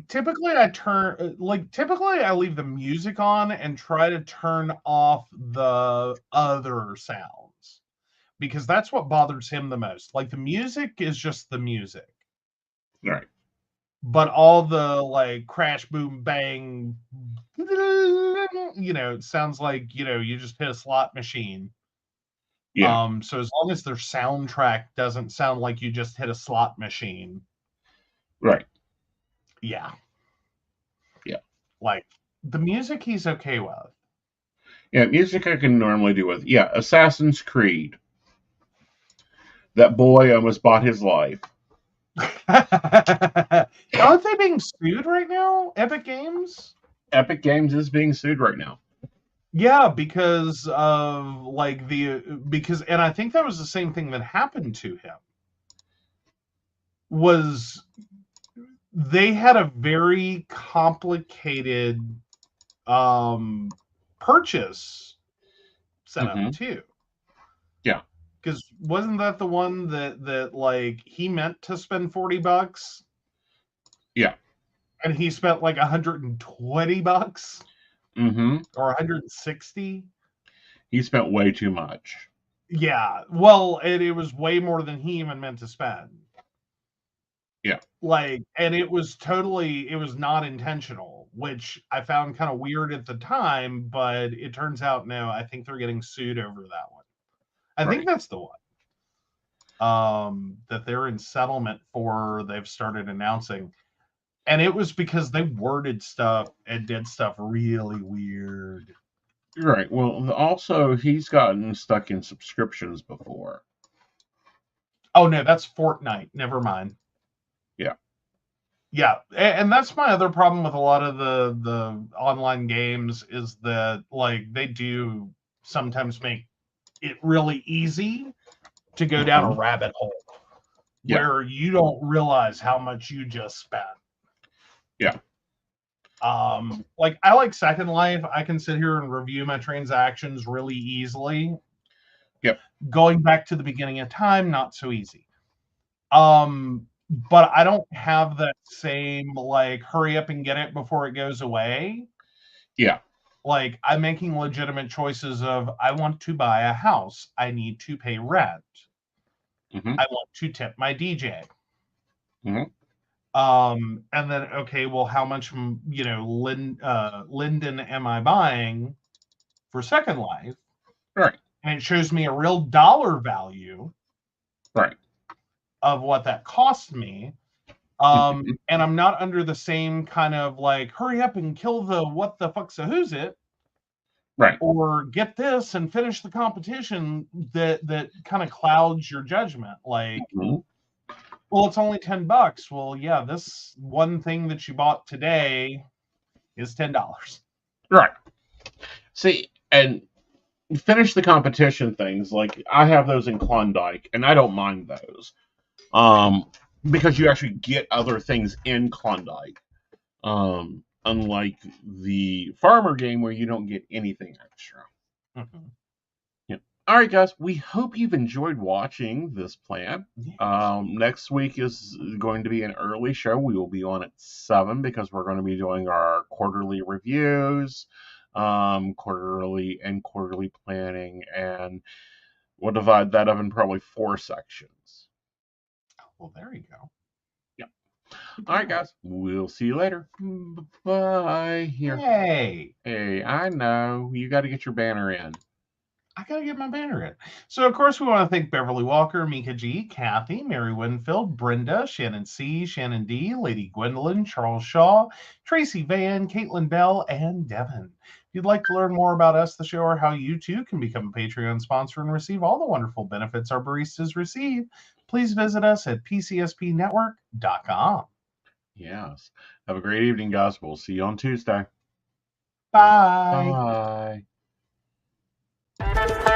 Typically I leave the music on and try to turn off the other sounds because that's what bothers him the most. Like the music is just the music. Right. But all the like crash, boom, bang, it sounds like, you just hit a slot machine. Yeah. So as long as their soundtrack doesn't sound like you just hit a slot machine. Right. Yeah. Yeah. Like the music he's okay with. Yeah, music I can normally do with. Yeah, Assassin's Creed. That boy almost bought his life. Aren't they being sued right now? Epic Games? Epic Games is being sued right now. Yeah, because of and I think that was the same thing that happened to him. Was they had a very complicated purchase set up too. Yeah. Because wasn't that the one that like he meant to spend $40? Yeah. And he spent like $120 or 160. He spent way too much. Yeah, well, it was way more than he even meant to spend. Yeah. And it was not intentional, which I found kind of weird at the time, but it turns out no, I think they're getting sued over that one. I think that's the one. That they're in settlement for, they've started announcing. And it was because they worded stuff and did stuff really weird. Right. Well, also, he's gotten stuck in subscriptions before. Oh, no, that's Fortnite. Never mind. Yeah. Yeah. And that's my other problem with a lot of the online games is that, like, they do sometimes make it really easy to go down a rabbit hole where you don't realize how much you just spent. Yeah. Like I like Second Life. I can sit here and review my transactions really easily. Yep. Going back to the beginning of time, not so easy. But I don't have that same like hurry up and get it before it goes away. Yeah. Like I'm making legitimate choices of I want to buy a house. I need to pay rent. I want to tip my DJ. And then, okay, well, how much, Linden am I buying for Second Life? Right. And it shows me a real dollar value. Right. Of what that cost me. And I'm not under the same kind of like, hurry up and kill the what the fuck's a who's it. Right. Or get this and finish the competition that kind of clouds your judgment. Like, Well, it's only $10. Well, yeah, this one thing that you bought today is $10. Right. See, and finish the competition things. Like I have those in Klondike, and I don't mind those. Because you actually get other things in Klondike. Unlike the farmer game where you don't get anything extra. Mhm. Yeah. All right, guys. We hope you've enjoyed watching this plan. Next week is going to be an early show. We will be on at 7 because we're going to be doing our quarterly reviews, quarterly planning, and we'll divide that up in probably 4 sections. Well, there you go. Yeah. All right, guys. We'll see you later. Bye. Here. Hey, I know. You got to get your banner in. I gotta get my banner in. So, of course, we want to thank Beverly Walker, Mika G, Kathy, Mary Winfield, Brenda, Shannon C, Shannon D, Lady Gwendolyn, Charles Shaw, Tracy Van, Caitlin Bell, and Devin. If you'd like to learn more about us, the show, or how you too can become a Patreon sponsor and receive all the wonderful benefits our baristas receive, please visit us at PCSPNetwork.com. Yes. Have a great evening, guys. We'll see you on Tuesday. Bye. Bye.